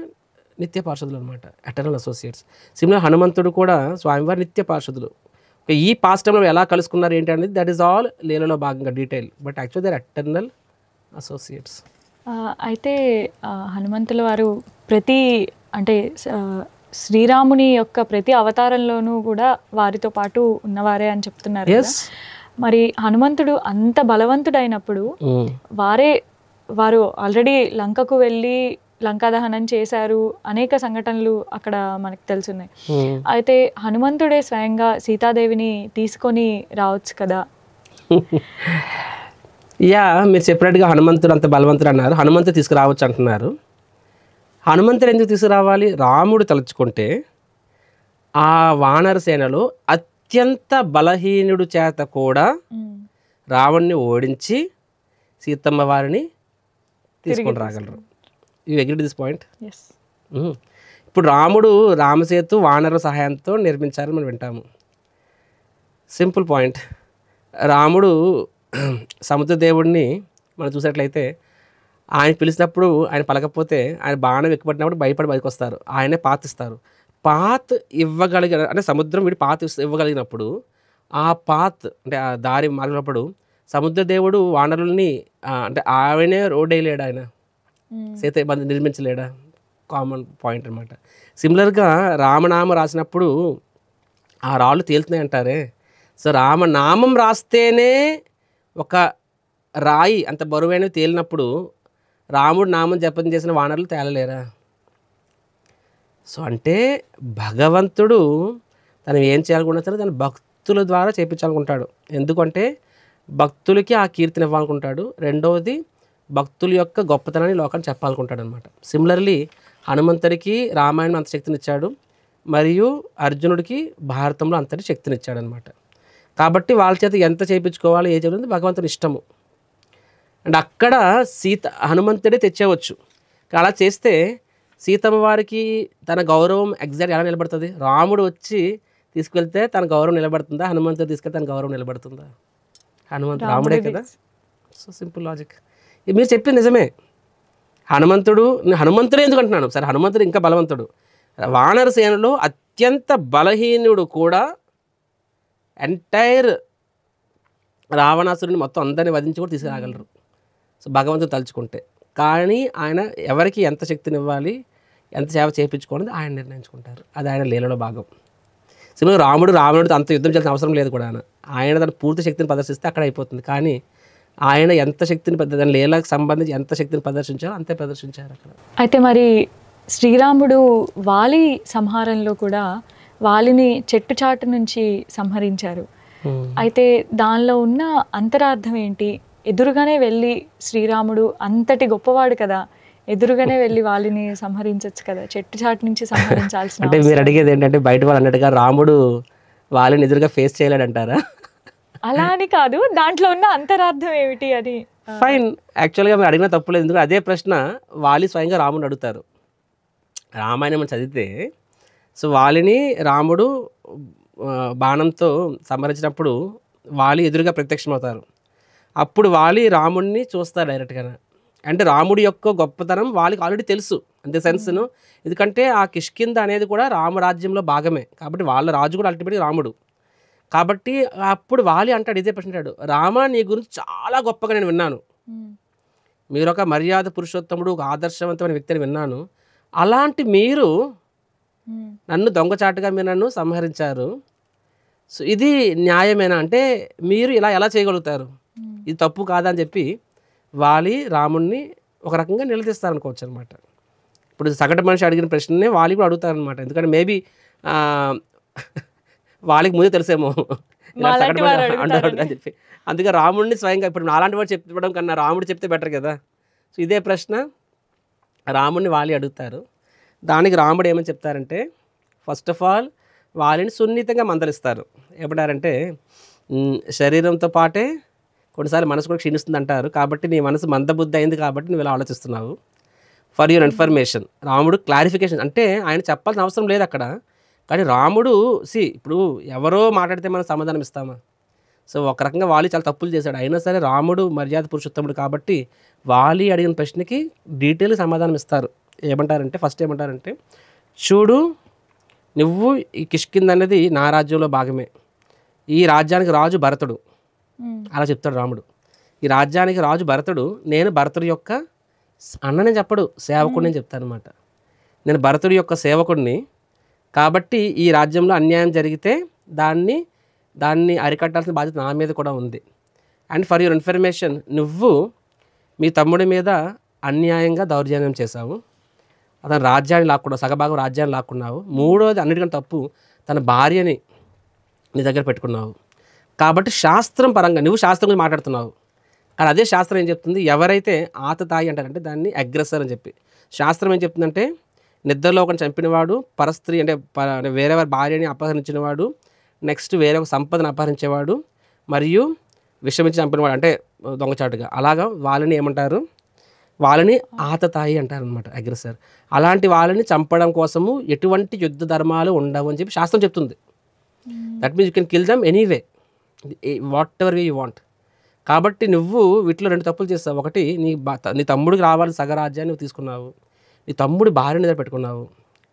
నిత్య పార్షదులు అనమాట, ఎటర్నల్ అసోసియేట్స్. సిమిలర్ హనుమంతుడు కూడా స్వామివారి నిత్య పార్షదులు. ఈ పాస్ట్ టైంలో ఎలా కలుసుకున్నారు ఏంటి అనేది దట్ ఈస్ ఆల్ లీలలో భాగంగా detail, but actual they are eternal associates. అయితే హనుమంతుల వారు అంటే శ్రీరాముని యొక్క ప్రతి అవతారంలోనూ కూడా వారితో పాటు ఉన్నవారే అని చెప్తున్నారు కదా. మరి హనుమంతుడు అంత బలవంతుడైనప్పుడు వారు ఆల్రెడీ లంకకు వెళ్ళి లంకా దహనం చేశారు, అనేక సంఘటనలు అక్కడ మనకు తెలుసున్నాయి. అయితే హనుమంతుడే స్వయంగా సీతాదేవిని తీసుకొని రావచ్చు కదా. మీరు చెప్పినట్టుగా హనుమంతుడు అంత బలవంతుడు అన్నారు, హనుమంతుడు తీసుకురావచ్చు అంటున్నారు. హనుమంతుడు ఎందుకు తీసుకురావాలి? రాముడు తలుచుకుంటే ఆ వానర సేనలో అత్యంత బలహీనుడు చేత కూడా రావణ్ణి ఓడించి సీతమ్మ వారిని తీసుకొని రాగలరు. You agree this point? ఇప్పుడు రాముడు రామసేతు వానర సహాయంతో నిర్మించారని మనం వింటాము. Simple point. రాముడు సముద్రదేవుడిని మనం చూసినట్లయితే ఆయన పిలిచినప్పుడు ఆయన పలకపోతే ఆయన బాణం ఎక్కుపట్టినప్పుడు భయపడి బయటకు వస్తారు, ఆయనే పాత్ ఇస్తారు. పాత్ ఇవ్వగలిగిన అంటే సముద్రం వీడి పాత్ ఇవ్వగలిగినప్పుడు ఆ పాత్ అంటే ఆ దారి మారినప్పుడు సముద్రదేవుడు వానరుల్ని అంటే ఆయనే రోడ్ వేయలేడా, ఆయన సీత ఇబ్బంది నిర్మించలేడా? కామన్ పాయింట్ అనమాట. సిమిలర్గా రామనామం రాసినప్పుడు ఆ రాళ్ళు తేలుతున్నాయి అంటారే. సో రామనామం రాస్తేనే ఒక రాయి అంత బరువైనవి తేలినప్పుడు రాముడు నామం జపం చేసిన వానరులు తేలలేరా? సో అంటే భగవంతుడు తను ఏం చేయాలనుకుంటాడో తన భక్తుల ద్వారా చేయించాలనుకుంటాడు. ఎందుకంటే భక్తులకి ఆ కీర్తిని ఇవ్వాలనుకుంటాడు. రెండవది భక్తుల యొక్క గొప్పతనాన్ని లోకాన్ని చెప్పాలనుకుంటాడు అనమాట. సిమిలర్లీ హనుమంతుడికి రామాయణం అంత శక్తినిచ్చాడు, మరియు అర్జునుడికి భారతంలో అంతటి శక్తినిచ్చాడు అనమాట. కాబట్టి వాళ్ళ చేత ఎంత చేయించుకోవాలో ఏ చెప్తుంది భగవంతుని ఇష్టము. అండ్ అక్కడ హనుమంతుడే తెచ్చేవచ్చు. అలా చేస్తే సీతమ్మ వారికి తన గౌరవం ఎగ్జాక్ట్ ఎలా నిలబడుతుంది? రాముడు వచ్చి తీసుకెళ్తే తన గౌరవం నిలబడుతుందా? హనుమంతుడు తీసుకెళ్తే తన గౌరవం నిలబడుతుందా? రాముడే కదా. So simple logic. మీరు చెప్పింది నిజమే. హనుమంతుడే ఎందుకు అంటున్నాను? సరే హనుమంతుడు ఇంకా బలవంతుడు. వానర సేనలో అత్యంత బలహీనుడు కూడా ఎంటైర్ రావణాసురుని మొత్తం అందరిని వధించి కూడా తీసుకురాగలరు. సో భగవంతుడు తలుచుకుంటే. కానీ ఆయన ఎవరికి ఎంత శక్తిని ఇవ్వాలి, ఎంత సేవ చేయించుకోవడం ఆయన నిర్ణయించుకుంటారు. అది ఆయన లీలలో భాగం. సింపుల్గా రావణుడితో అంత యుద్ధం చేయాల్సిన అవసరం లేదు కూడా. ఆయన తన పూర్తి శక్తిని ప్రదర్శిస్తే అక్కడ అయిపోతుంది. కానీ ఆయన ఎంత శక్తిని దాని లీలకు సంబంధించి ఎంత శక్తిని ప్రదర్శించారో అంతే ప్రదర్శించారు అక్కడ. అయితే మరి శ్రీరాముడు వాలి సంహారంలో కూడా వాలిని చెట్టు చాటు నుంచి సంహరించారు. అయితే దానిలో ఉన్న అంతరార్థం ఏంటి? ఎదురుగానే వెళ్ళి శ్రీరాముడు అంతటి గొప్పవాడు కదా, ఎదురుగానే వెళ్ళి వాలిని సంహరించవచ్చు కదా, చెట్టు చాటు నుంచి సంహరించాల్సిన. అంటే మీరు అడిగేది ఏంటంటే బయట వాళ్ళు అన్నట్టుగా రాముడు వాలిని ఎదురుగా ఫేస్ చేయలేడంటారా? అలా అని కాదు, దాంట్లో ఉన్న అంతరార్థం ఏమిటి అని. ఫైన్, యాక్చువల్గా మీరు అడిగిన తప్పులేదు. ఎందుకంటే అదే ప్రశ్న వాలి స్వయంగా రాముడిని అడుగుతారు. రామాయణం మనం చదివితే సో వాలిని రాముడు బాణంతో సంహరించినప్పుడు వాలి ఎదురుగా ప్రత్యక్షమవుతారు. అప్పుడు వాలి రాముడిని చూస్తారు డైరెక్ట్గా. అంటే రాముడి యొక్క గొప్పతనం వాలికి ఆల్రెడీ తెలుసు అంతే సెన్స్ను. ఎందుకంటే ఆ కిష్కింద అనేది కూడా రామరాజ్యంలో భాగమే కాబట్టి వాళ్ళ రాజు కూడా అల్టిమేట్గా రాముడు. కాబట్టి అప్పుడు వాలి అంటాడు, ఇదే ప్రశ్న అంటాడు, రామ నీ గురించి చాలా గొప్పగా నేను విన్నాను, మీరు ఒక మర్యాద పురుషోత్తముడు, ఒక ఆదర్శవంతమైన వ్యక్తిని విన్నాను. అలాంటి మీరు నన్ను దొంగచాటుగా మీరు నన్ను సంహరించారు. సో ఇది న్యాయమేనా అంటే మీరు ఇలా ఎలా చేయగలుగుతారు, ఇది తప్పు కాదని చెప్పి వాలి రాముడిని ఒక రకంగా నిలదీస్తారనుకోవచ్చు అనమాట. ఇప్పుడు సగటు మనిషి అడిగిన ప్రశ్ననే వాలి కూడా అడుగుతారనమాట. ఎందుకంటే మేబీ వాళ్ళకి ముందే తెలిసేమో సగటు మనిషి అంటారు అని చెప్పి. అందుకే రాముడిని స్వయంగా ఇప్పుడు అలాంటి వాడు చెప్పడం కన్నా రాముడు చెప్తే బెటర్ కదా. సో ఇదే ప్రశ్న రాముడిని వాలి అడుగుతారు. దానికి రాముడు ఏమని చెప్తారంటే, ఫస్ట్ ఆఫ్ ఆల్ వాలిని సున్నితంగా మందలిస్తారు. ఏమంటారంటే, శరీరంతో పాటే కొన్నిసార్లు మనసు కూడా క్షీణిస్తుంది అంటారు. కాబట్టి నీ మనసు మందబుద్ధి అయింది కాబట్టి నువ్వు ఇలా ఆలోచిస్తున్నావు. ఫర్ యువర్ ఇన్ఫర్మేషన్, రాముడు క్లారిఫికేషన్ అంటే ఆయన చెప్పాల్సిన అవసరం లేదు అక్కడ. కానీ రాముడు ఇప్పుడు ఎవరో మాట్లాడితే మనం సమాధానం ఇస్తామా? సో ఒక రకంగా వాలి చాలా తప్పులు చేశాడు. అయినా సరే రాముడు మర్యాద పురుషోత్తముడు కాబట్టి వాలి అడిగిన ప్రశ్నకి డీటెయిల్ సమాధానం ఇస్తారు. ఏమంటారంటే, ఫస్ట్ ఏమంటారంటే, చూడు నువ్వు ఈ కిష్కింద అనేది నా రాజ్యంలో భాగమే, ఈ రాజ్యానికి రాజు భరతుడు, అలా చెప్తాడు రాముడు. ఈ రాజ్యానికి రాజు భరతుడు, నేను భరతుడి యొక్క అన్ననే చెప్పడు, సేవకుడిని చెప్తాను అనమాట. నేను భరతుడి యొక్క సేవకుడిని కాబట్టి ఈ రాజ్యంలో అన్యాయం జరిగితే దాన్ని అరికట్టాల్సిన బాధ్యత నా మీద కూడా ఉంది. అండ్ ఫర్ యువర్ ఇన్ఫర్మేషన్, నువ్వు మీ తమ్ముడి మీద అన్యాయంగా దౌర్జన్యం చేశావు, అతను రాజ్యాన్ని లాక్కున్నావు, సగభాగం రాజ్యాన్ని లాక్కున్నావు. మూడోది అన్నిటికంటే తప్పు, తన భార్యని నీ దగ్గర పెట్టుకున్నావు. కాబట్టి శాస్త్రం పరంగా నువ్వు శాస్త్రం గురించి మాట్లాడుతున్నావు, కానీ అదే శాస్త్రం ఏం చెప్తుంది, ఎవరైతే ఆతతాయి అంటారంటే దాన్ని అగ్రెసర్ అని చెప్పి. శాస్త్రం ఏం చెప్తుందంటే, నిద్రలో ఒకరిని చంపినవాడు, పరస్త్రీ అంటే వేరే వారి భార్యని అపహరించినవాడు, నెక్స్ట్ వేరే ఒక సంపదను అపహరించేవాడు, మరియు విషమించి చంపినవాడు అంటే దొంగచాటుగా. అలాగా వాళ్ళని ఏమంటారు, వాళ్ళని ఆతతాయి అంటారనమాట, అగ్రెసర్. అలాంటి వాళ్ళని చంపడం కోసము ఎటువంటి యుద్ధ ధర్మాలు ఉండవు అని చెప్పి శాస్త్రం చెప్తుంది. That means you can kill dum anyway, what ever way you want. కాబట్టి నువ్వు వీటిలో రెండు తప్పులు చేస్తావు. ఒకటి, నీ తమ్ముడికి రావాలి సగరాజ్యాన్ని నువ్వు తీసుకున్నావు, నీ తమ్ముడి భార్యని దగ్గర పెట్టుకున్నావు,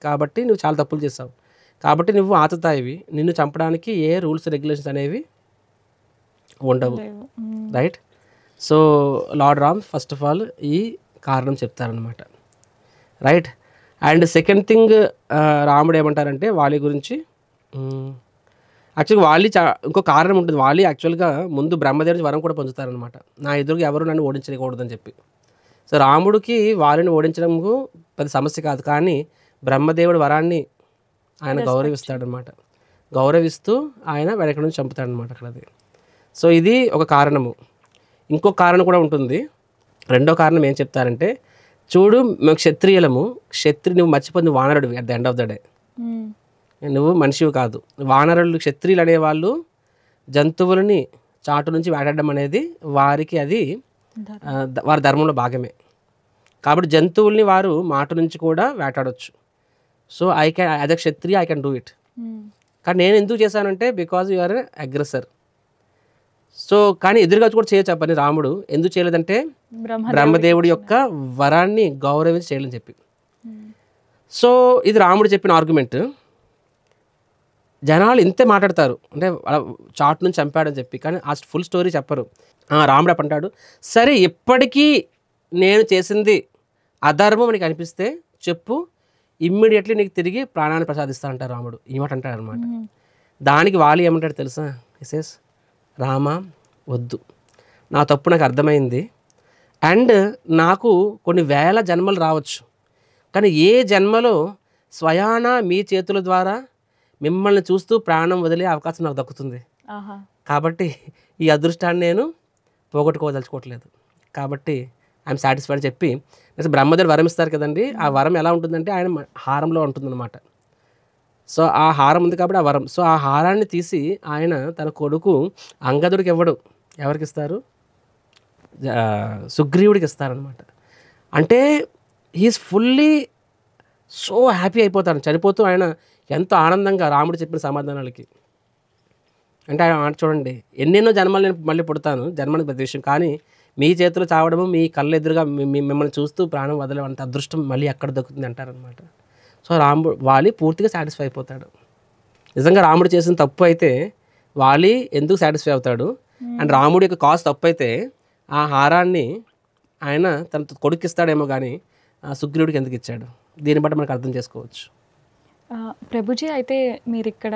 కాబట్టి నువ్వు చాలా తప్పులు చేస్తావు. కాబట్టి నువ్వు ఆతతాయివి, నిన్ను చంపడానికి ఏ రూల్స్ రెగ్యులేషన్స్ అనేవి ఉండవు, right. So lord Ram first of all ఈ కారణం చెప్తారనమాట, రైట్. అండ్ సెకండ్ థింగ్, రాముడు ఏమంటారంటే వాలి గురించి, యాక్చువల్గా వాలి ఇంకో కారణం ఉంటుంది. వాలి యాక్చువల్గా ముందు బ్రహ్మదేవుడి వరం కూడా పొందుతారనమాట, నా ఎదురుగా ఎవరు నన్ను ఓడించకూడదని చెప్పి. సో రాముడికి వాలిని ఓడించడం పెద్ద సమస్య కాదు, కానీ బ్రహ్మదేవుడి వరాన్ని ఆయన గౌరవిస్తాడనమాట. గౌరవిస్తూ ఆయన వెనక నుంచి చంపుతాడనమాట అక్కడది. సో ఇది ఒక కారణము. ఇంకో కారణం కూడా ఉంటుంది. రెండో కారణం ఏం చెప్తారంటే, చూడు మేము క్షత్రియులము, నువ్వు మర్చిపోయి నువ్వు వానరుడివి at the end of the day, నువ్వు మనిషివి కాదు. వానరులు క్షత్రియులు అనేవాళ్ళు జంతువులని చాటు నుంచి వేటాడడం అనేది వారికి అది వారి ధర్మంలో భాగమే. కాబట్టి జంతువుల్ని వారు మాట నుంచి కూడా వేటాడొచ్చు. So as a Kshatriya I can do it. కానీ నేను ఎందుకు చేశానంటే, because you are aggressor. So కానీ ఎదురుగా కూడా చేయొచ్చు ఆ పని. రాముడు ఎందుకు చేయలేదంటే, బ్రహ్మదేవుడి యొక్క వరాన్ని గౌరవించి చేయాలని చెప్పి. సో ఇది రాముడు చెప్పిన ఆర్గ్యుమెంట్. జనాలు ఇంతే మాట్లాడతారు, అంటే చాటు నుంచి చంపాడని చెప్పి, కానీ ఆ ఫుల్ స్టోరీ చెప్పరు. రాముడు అంటాడు, సరే ఇప్పటికీ నేను చేసింది అధర్మం అని అనిపిస్తే చెప్పు, ఇమ్మీడియట్లీ నీకు తిరిగి ప్రాణాన్ని ప్రసాదిస్తా అంటారు రాముడు. ఈ మాట అంటాడు అనమాట. దానికి వాలి ఏమంటాడు తెలుసా? ఎస్ రామ వద్దు, నా తప్పు నాకు అర్థమైంది, అండ్ నాకు కొన్ని వేల జన్మలు రావచ్చు, కానీ ఏ జన్మలో స్వయాన మీ చేతుల ద్వారా మిమ్మల్ని చూస్తూ ప్రాణం వదిలే అవకాశం నాకు దక్కుతుంది. కాబట్టి ఈ అదృష్టాన్ని నేను పోగొట్టుకోదలుచుకోవట్లేదు, కాబట్టి ఐఎమ్ సాటిస్ఫైడ్ చెప్పి బ్రహ్మదేవుడు వరం ఇస్తారు కదండి. ఆ వరం ఎలా ఉంటుందంటే ఆయన హారంలో ఉంటుందన్నమాట. సో ఆ హారం ఉంది కాబట్టి ఆ వరం. సో ఆ హారాన్ని తీసి ఆయన తన కొడుకు అంగదుడికి ఇవ్వడు. ఎవరికి ఇస్తారు? సుగ్రీవుడికి ఇస్తారనమాట. అంటే హీఈస్ ఫుల్లీ సో హ్యాపీ అయిపోతాడు. చనిపోతూ ఆయన ఎంతో ఆనందంగా రాముడు చెప్పిన సమాధానాలకి. అంటే ఆయన చూడండి, ఎన్నెన్నో జన్మలు నేను మళ్ళీ పుడతాను, జన్మనికి ప్రతి విషయం, కానీ మీ చేతిలో చావడము, మీ కళ్ళు ఎదురుగా మిమ్మల్ని చూస్తూ ప్రాణం వదలవంత అదృష్టం మళ్ళీ ఎక్కడ దొరుకుతుంది అంటారనమాట. సో రాముడు వాలి పూర్తిగా సాటిస్ఫై అయిపోతాడు. నిజంగా రాముడు చేసిన తప్పు అయితే వాలి ఎందుకు సాటిస్ఫై అవుతాడు, అండ్ రాముడి యొక్క కాజ్ తప్పు అయితే ఆ హారాన్ని ఆయన తన కొడుకు ఇస్తాడేమో కానీ సుగ్రీవుడికి ఎందుకు ఇచ్చాడు? దీన్ని బట్టి మనకు అర్థం చేసుకోవచ్చు. ప్రభుజీ, అయితే మీరు ఇక్కడ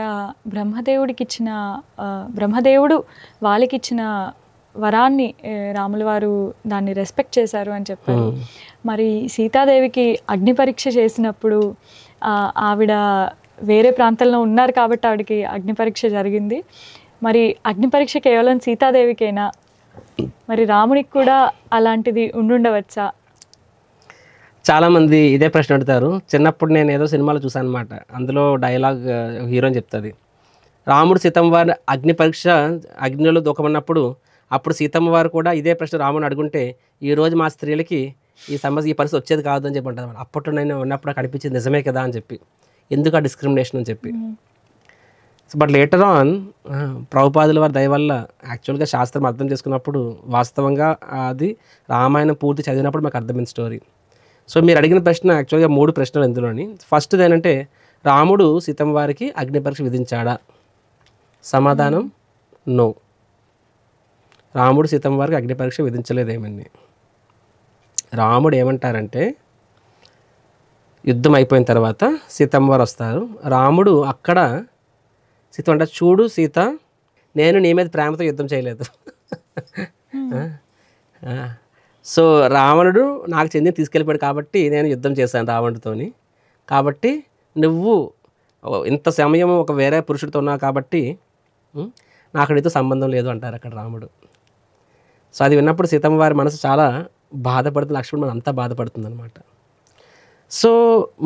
బ్రహ్మదేవుడు వాళ్ళకి ఇచ్చిన వరాన్ని రాముల వారు దాన్ని రెస్పెక్ట్ చేశారు అని చెప్పారు. మరి సీతాదేవికి అగ్ని పరీక్ష చేసినప్పుడు ఆవిడ వేరే ప్రాంతంలో ఉన్నారు కాబట్టి ఆవిడకి అగ్ని పరీక్ష జరిగింది. మరి అగ్ని పరీక్ష కేవలం సీతాదేవికేనా? మరి రామునికి కూడా అలాంటిది ఉండుండవచ్చా? చాలామంది ఇదే ప్రశ్న అడుగుతారు. చిన్నప్పుడు నేను ఏదో సినిమాలో చూసాను అనమాట. అందులో డైలాగ్ హీరోయిన్ చెప్తుంది, రాముడు సీతమ్మ వారి అగ్ని పరీక్ష అగ్నిలో దూకమన్నప్పుడు అప్పుడు సీతమ్మ వారు కూడా ఇదే ప్రశ్న రాముని అడుగుంటే ఈరోజు మా స్త్రీలకి ఈ సమస్య ఈ పరిస్థితి వచ్చేది కాదు అని చెప్పి అంటారు. అప్పట్లో నేను ఉన్నప్పుడు కనిపించింది నిజమే కదా అని చెప్పి, ఎందుకు ఆ డిస్క్రిమినేషన్ అని చెప్పి. బట్ లేటర్ ఆన్ ప్రభుపాదుల వారి దయ వల్ల యాక్చువల్గా శాస్త్రం అర్థం చేసుకున్నప్పుడు వాస్తవంగా అది రామాయణం పూర్తి చదివినప్పుడు మాకు అర్థమైన స్టోరీ. సో మీరు అడిగిన ప్రశ్న యాక్చువల్గా 3 ప్రశ్నలు ఇందులోని. ఫస్ట్ది ఏంటంటే రాముడు సీతమ్మ వారికి అగ్ని పరీక్ష విధించాడా? సమాధానం నో. రాముడు సీతమ్మ వారికి అగ్ని పరీక్ష విధించలేదేమని. రాముడు ఏమంటారంటే యుద్ధం అయిపోయిన తర్వాత సీతమ్మ వారు వస్తారు. రాముడు అక్కడ సీత అంటే, చూడు సీత, నేను నీ మీద ప్రేమతో యుద్ధం చేయలేదు. సో రావణుడు నాకు చెంది తీసుకెళ్ళిపోయాడు కాబట్టి నేను యుద్ధం చేశాను రావణుడితోని, కాబట్టి నువ్వు ఇంత సమయం ఒక వేరే పురుషుడితో ఉన్నావు కాబట్టి నాకు నీతో సంబంధం లేదు అంటారు అక్కడ రాముడు. సో అది విన్నప్పుడు సీతమ్మ వారి మనసు చాలా బాధపడుతుంది, లక్ష్మణుడు మన అంతా బాధపడుతుంది అనమాట. సో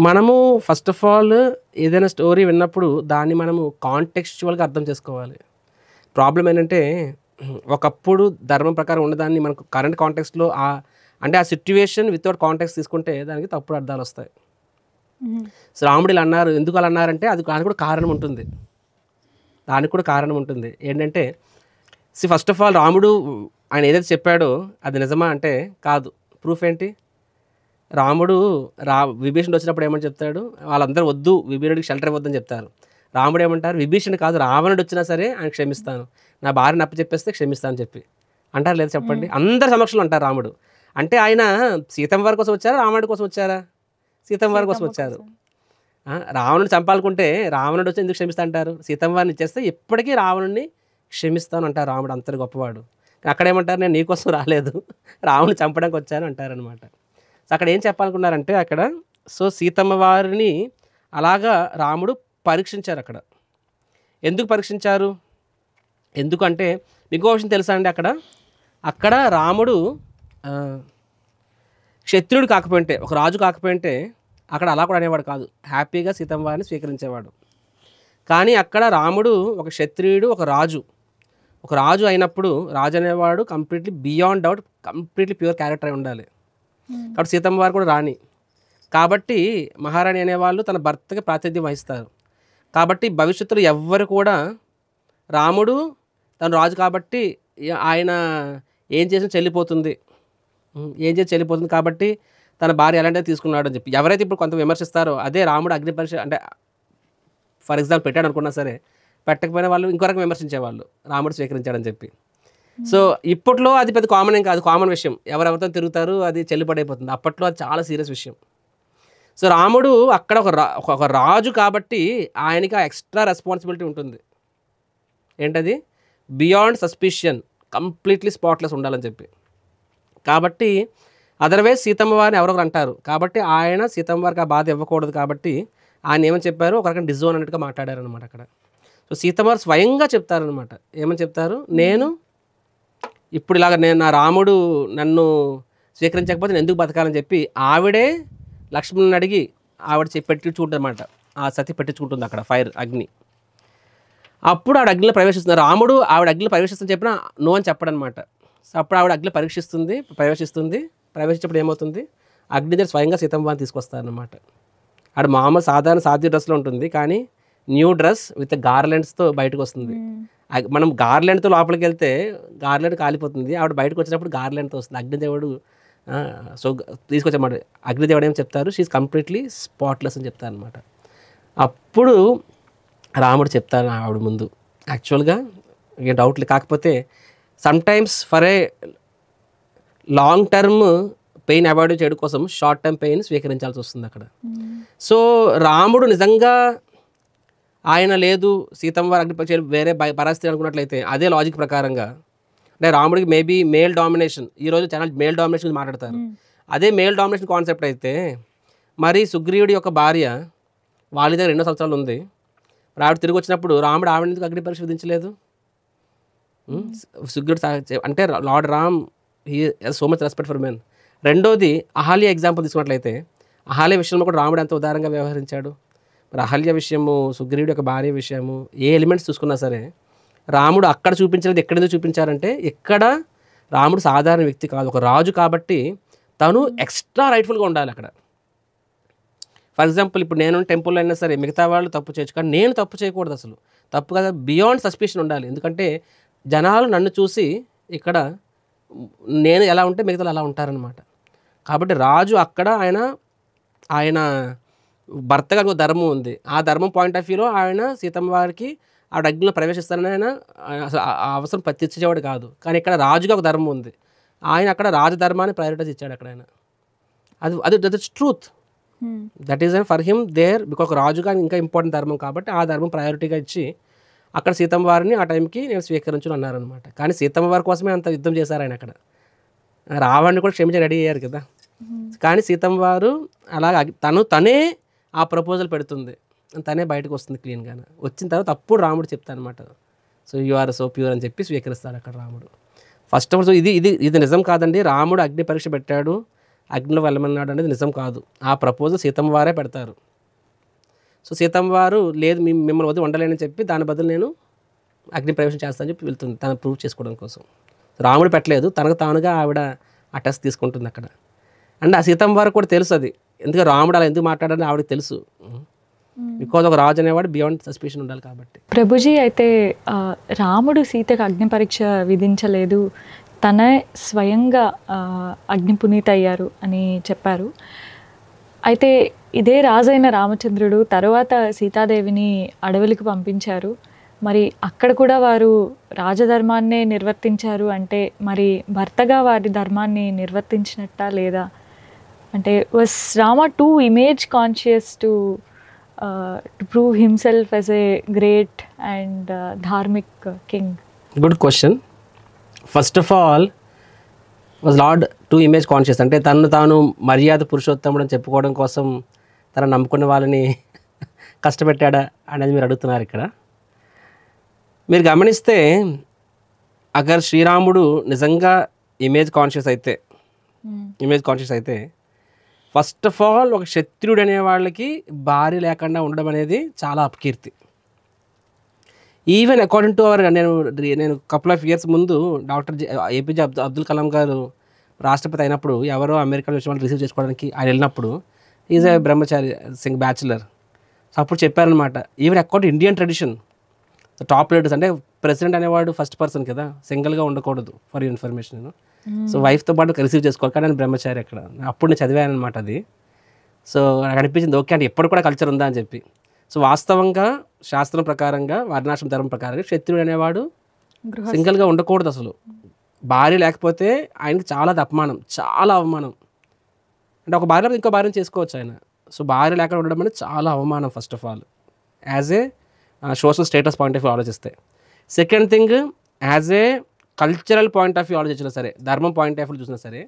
మనము ఫస్ట్ ఆఫ్ ఆల్ ఏదైనా స్టోరీ విన్నప్పుడు దాన్ని మనము కాంటెక్స్చువల్గా అర్థం చేసుకోవాలి. ప్రాబ్లం ఏంటంటే ఒకప్పుడు ధర్మం ప్రకారం ఉన్నదాన్ని మనకు కరెంట్ కాంటెక్స్ట్లో అంటే ఆ సిట్యువేషన్ వితౌట్ కాంటెక్స్ట్ తీసుకుంటే దానికి తప్పుడు అర్థాలు వస్తాయి. సో రాముడు ఇలా అన్నారు, ఎందుకు అలా అన్నారంటే దానికి కూడా కారణం ఉంటుంది. ఏంటంటే ఫస్ట్ ఆఫ్ ఆల్ రాముడు ఆయన ఏదైతే చెప్పాడో అది నిజమా అంటే కాదు. ప్రూఫ్ ఏంటి? రాముడు విభీషణుడు వచ్చినప్పుడు ఏమని చెప్తాడు? వాళ్ళందరూ వద్దు, విభీషణుడికి షెల్టర్ ఇవ్వద్దని చెప్తారు. రాముడు ఏమంటారు? విభీషణుడు కాదు, రావణుడు వచ్చినా సరే ఆయన క్షమిస్తాను, నా భార్యను అప్పచెప్పేస్తే క్షమిస్తాను చెప్పి అంటారు. లేదు చెప్పండి, అందరి సమక్షంలో అంటారు రాముడు. అంటే ఆయన సీతమ్మ వారి కోసం వచ్చారా, రావణుడి కోసం వచ్చారా? సీతమ్మ వారి కోసం వచ్చారు. రావణుని చంపాలనుకుంటే రావణుడు వచ్చి ఎందుకు క్షమిస్తా అంటారు? సీతమ్మ వారిని ఇచ్చేస్తే ఎప్పటికీ రావణుడిని క్షమిస్తాను అంటారు. రాముడు అంతటి గొప్పవాడు. అక్కడేమంటారు? నేను నీకోసం రాలేదు, రావణుని చంపడానికి వచ్చాను అంటారనమాట. సో అక్కడ ఏం చెప్పాలనుకున్నారంటే అక్కడ సీతమ్మ వారిని అలాగా రాముడు పరీక్షించారు. ఎందుకు పరీక్షించారు? ఎందుకంటే మీకు విషయం తెలుసా అండి, అక్కడ రాముడు క్షత్రియుడు కాకపోయింటే, ఒక రాజు కాకపోయింటే అక్కడ అలా కూడా అనేవాడు కాదు, హ్యాపీగా సీతమ్మ వారిని స్వీకరించేవాడు. కానీ అక్కడ రాముడు ఒక క్షత్రియుడు, ఒక రాజు అయినప్పుడు రాజు అనేవాడు completely beyond doubt, completely pure character అయి ఉండాలి. కాబట్టి సీతమ్మ వారు కూడా రాణి కాబట్టి మహారాణి అనేవాళ్ళు తన భర్తకి ప్రాతినిధ్యం వహిస్తారు. కాబట్టి భవిష్యత్తులో ఎవ్వరు కూడా రాముడు తను రాజు కాబట్టి ఆయన ఏం చేసినా చెల్లిపోతుంది కాబట్టి తన భార్య ఎలాంటిది తీసుకున్నాడు అని చెప్పి ఎవరైతే ఇప్పుడు కొంత విమర్శిస్తారో అదే రాముడు అగ్ని పరీక్ష అంటే ఫర్ ఎగ్జాంపుల్ పెట్టాడు అనుకున్నా సరే, పెట్టకపోయిన వాళ్ళు ఇంకొరకు విమర్శించేవాళ్ళు రాముడు స్వీకరించాడని చెప్పి. సో ఇప్పట్లో అది పెద్ద కామన్ ఏం కాదు, కామన్ విషయం, ఎవరెవరితో తిరుగుతారు అది చెల్లిపడైపోతుంది. అప్పట్లో అది చాలా సీరియస్ విషయం. సో రాముడు అక్కడ ఒక రాజు కాబట్టి ఆయనకి ఆ ఎక్స్ట్రా రెస్పాన్సిబిలిటీ ఉంటుంది. ఏంటది? బియాండ్ సస్పిషన్, కంప్లీట్లీ స్పాట్లెస్ ఉండాలని చెప్పి. కాబట్టి అదర్వైజ్ సీతమ్మ వారిని ఎవరొకరు అంటారు కాబట్టి ఆయన సీతమ్మ వారికి ఆ బాధ ఇవ్వకూడదు కాబట్టి ఆయన ఏమని చెప్పారు, ఒక రకం డిజోన్ అన్నట్టుగా మాట్లాడారనమాట అక్కడ. సో సీతమ్మ వారు స్వయంగా చెప్తారనమాట. ఏమని చెప్తారు, నేను ఇప్పుడు ఇలాగ నా రాముడు నన్ను స్వీకరించకపోతే నేను ఎందుకు బతకాలని చెప్పి ఆవిడే లక్ష్మణుని అడిగి ఆవిడ పెట్టించుకుంటుందన్నమాట. ఆ సతి పెట్టించుకుంటుంది అక్కడ ఫైర్, అగ్ని. అప్పుడు ఆవిడ అగ్నిలో ప్రవేశిస్తుంది. రాముడు ఆవిడ అగ్నిలో ప్రవేశిస్తుంది చెప్పినా నో అని చెప్పడనమాట. సో అప్పుడు ఆవిడ అగ్నిలో ప్రవేశించినప్పుడు ఏమవుతుంది, అగ్ని దగ్గర స్వయంగా సీతమ్మవారిని తీసుకొస్తారనమాట. ఆవిడ మామూలు సాధారణ సాధ్య డ్రెస్లో ఉంటుంది కానీ న్యూ డ్రెస్ విత్ గార్లెండ్స్తో బయటకు వస్తుంది. మనం గార్లెండ్తో లోపలికి వెళ్తే గార్లెండ్ కాలిపోతుంది, ఆవిడ బయటకు వచ్చినప్పుడు గార్లెండ్తో వస్తుంది. అగ్నిదేవుడు సో తీసుకొచ్చామాట. అగ్నిదేవుడు ఏం చెప్తారు, షీఈస్ కంప్లీట్లీ స్పాట్లెస్ అని చెప్తారనమాట. అప్పుడు రాముడు చెప్తారు ఆవిడ ముందు, యాక్చువల్గా ఏం డౌట్ లేదు, కాకపోతే sometimes for a long term pain avoid చేయడం కోసం షార్ట్ టర్మ్ పెయిన్ స్వీకరించాల్సి వస్తుంది అక్కడ. సో రాముడు నిజంగా ఆయన లేదు సీతమ్మ వారు అగ్ని వేరే పరిస్థితి అనుకున్నట్లయితే అదే లాజిక్ ప్రకారంగా అంటే రాముడికి మేబీ మేల్ డామినేషన్, ఈరోజు ఛానల్ మేల్ డామినేషన్ గురించి మాట్లాడతారు, అదే మేల్ డామినేషన్ కాన్సెప్ట్ అయితే మరి సుగ్రీవుడి యొక్క భార్య వాళ్ళ దగ్గర 2 సంవత్సరాలు ఉంది, ఆవిడ తిరిగి వచ్చినప్పుడు రాముడు ఆవిడ ఎందుకు అగ్ని పరీక్ష విధించలేదు? సుగ్రీవుడు అంటే Lord Ram he has so much respect for men. రెండోది అహల్య ఎగ్జాంపుల్ తీసుకున్నట్లయితే అహల్య విషయంలో కూడా రాముడు ఎంత ఉదారంగా వ్యవహరించాడు. మరి అహల్య విషయము, సుగ్రీవుడి యొక్క భార్య విషయము, ఏ ఎలిమెంట్స్ చూసుకున్నా సరే రాముడు అక్కడ చూపించినది ఎక్కడెందుకు చూపించారంటే ఇక్కడ రాముడు సాధారణ వ్యక్తి కాదు, ఒక రాజు కాబట్టి తను ఎక్స్ట్రా రైట్ఫుల్గా ఉండాలి అక్కడ. ఫర్ ఎగ్జాంపుల్ ఇప్పుడు నేను టెంపుల్లో అయినా సరే మిగతా వాళ్ళు తప్పు చేయొచ్చు కానీ నేను తప్పు చేయకూడదు, అసలు తప్పు కదా, బియాండ్ సస్పిషన్ ఉండాలి. ఎందుకంటే జనాలు నన్ను చూసి ఇక్కడ నేను ఎలా ఉంటే మిగతాలు అలా ఉంటారనమాట. కాబట్టి రాజు అక్కడ ఆయన భర్తగా ఒక ధర్మం ఉంది, ఆ ధర్మం పాయింట్ ఆఫ్ వ్యూలో ఆయన సీతమ్మ వారికి ఆ అగ్నిలో ప్రవేశిస్తారని ఆయన ఆ అవసరం తీర్చేవాడు కాదు. కానీ ఇక్కడ రాజుగా ఒక ధర్మం ఉంది, ఆయన అక్కడ రాజధర్మాన్ని ప్రయారిటైజ్ ఇచ్చాడు అక్కడ ఆయన. అది that is truth, that is for him there because ఒక రాజుగా ఇంకా ఇంపార్టెంట్ ధర్మం కాబట్టి ఆ ధర్మం ప్రయారిటీగా ఇచ్చి అక్కడ సీతమ్మ వారిని ఆ టైంకి నేను స్వీకరించుని అన్నారనమాట. కానీ సీతమ్మ వారి కోసమే అంత యుద్ధం చేశారు ఆయన అక్కడ, రావణ్ణి కూడా క్షమించి రెడీ అయ్యారు కదా. కానీ సీతమ్మ వారు అలాగ తనే ఆ ప్రపోజల్ పెడుతుంది, తనే బయటకు వస్తుంది క్లీన్గా. వచ్చిన తర్వాత అప్పుడు రాముడు చెప్తాను అనమాట, so you are so pure అని చెప్పి స్వీకరిస్తాడు అక్కడ రాముడు. ఫస్ట్ ఆఫ్ ఆల్ సో ఇది నిజం కాదండి, రాముడు అగ్ని పరీక్ష పెట్టాడు అగ్నిలో వెళ్ళమన్నాడు అనేది నిజం కాదు. ఆ ప్రపోజల్ సీతమ్మ వారే పెడతారు. సో సీతమ్మ వారు లేదు మిమ్మల్ని వద్దు ఉండలేనని చెప్పి దాని బదులు నేను అగ్ని ప్రవేశం చేస్తానని చెప్పి వెళ్తుంది తను ప్రూవ్ చేసుకోవడం కోసం. రాముడు పెట్టలేదు, తనకు తానుగా ఆవిడ ఆ టెస్ట్ తీసుకుంటుంది అక్కడ. అండ్ ఆ సీతమ్మ వారు కూడా తెలుసు అది, ఎందుకంటే రాముడు అలా ఎందుకు మాట్లాడాలని ఆవిడకి తెలుసు, బికాజ్ ఒక రాజు అనేవాడు బియాండ్ సస్పిషన్ ఉండాలి కాబట్టి. ప్రభుజీ అయితే రాముడు సీతకు అగ్ని పరీక్ష విధించలేదు, తనే స్వయంగా అగ్ని పునీత అయ్యారు అని చెప్పారు. అయితే ఇదే రాజైన రామచంద్రుడు తర్వాత సీతాదేవిని అడవులకు పంపించారు, మరి అక్కడ కూడా వారు రాజధర్మాన్నే నిర్వర్తించారు అంటే మరి భర్తగా వారి ధర్మాన్ని నిర్వర్తించినట్టా లేదా? అంటే was Rama two image conscious to prove himself as a great and dharmic king? Good question. First of all, was Lord too image conscious? అంటే తాను మర్యాద పురుషోత్తముడు అని చెప్పుకోవడం కోసం తన నమ్ముకున్న వాళ్ళని కష్టపెట్టాడా అనేది మీరు అడుగుతున్నారు ఇక్కడ. మీరు గమనిస్తే అగర్ శ్రీరాముడు నిజంగా ఇమేజ్ కాన్షియస్ అయితే ఫస్ట్ ఆఫ్ ఆల్ ఒక క్షత్రియుడు అనే వాళ్ళకి భార్య లేకుండా ఉండడం అనేది చాలా అపకీర్తి. ఈవెన్ అకార్డింగ్ టు అవర్ నేను కపుల్ ఆఫ్ ఇయర్స్ ముందు డాక్టర్ ఏపీజే అబ్దుల్ కలాం గారు రాష్ట్రపతి అయినప్పుడు ఎవరో అమెరికాలో వచ్చి వాళ్ళు రిసీవ్ చేసుకోవడానికి ఆయన వెళ్ళినప్పుడు is a Brahmachari Singh bachelor. So అప్పుడు చెప్పారనమాట, even according Indian tradition top leaders అంటే ప్రెసిడెంట్ అనేవాడు ఫస్ట్ పర్సన్ కదా, సింగిల్గా ఉండకూడదు ఫర్ ఇన్ఫర్మేషన్. సో వైఫ్తో పాటు రిసీవ్ చేసుకోవాలి కానీ నేను బ్రహ్మచారి అక్కడ. అప్పుడు నేను చదివాను అనమాట అది. సో నాకు అనిపించింది ఓకే అంటే ఎప్పుడు కూడా కల్చర్ ఉందా అని చెప్పి. సో వాస్తవంగా శాస్త్రం ప్రకారంగా వర్ణాశ్రమ ధర్మం ప్రకారంగా క్షత్రియుడు అనేవాడు సింగిల్గా ఉండకూడదు అసలు. భార్య లేకపోతే ఆయనకి చాలా అవమానం. అంటే ఒక భార్య ఇంకో భార్యను చేసుకోవచ్చు ఆయన. సో భార్య లేకుండా ఉండడం అనేది చాలా అవమానం first of all, as a social status point of view ఆలోచిస్తే. Second thing, as a cultural point of view ఆలోచించినా సరే, ధర్మం పాయింట్ ఆఫ్ వ్యూ చూసినా సరే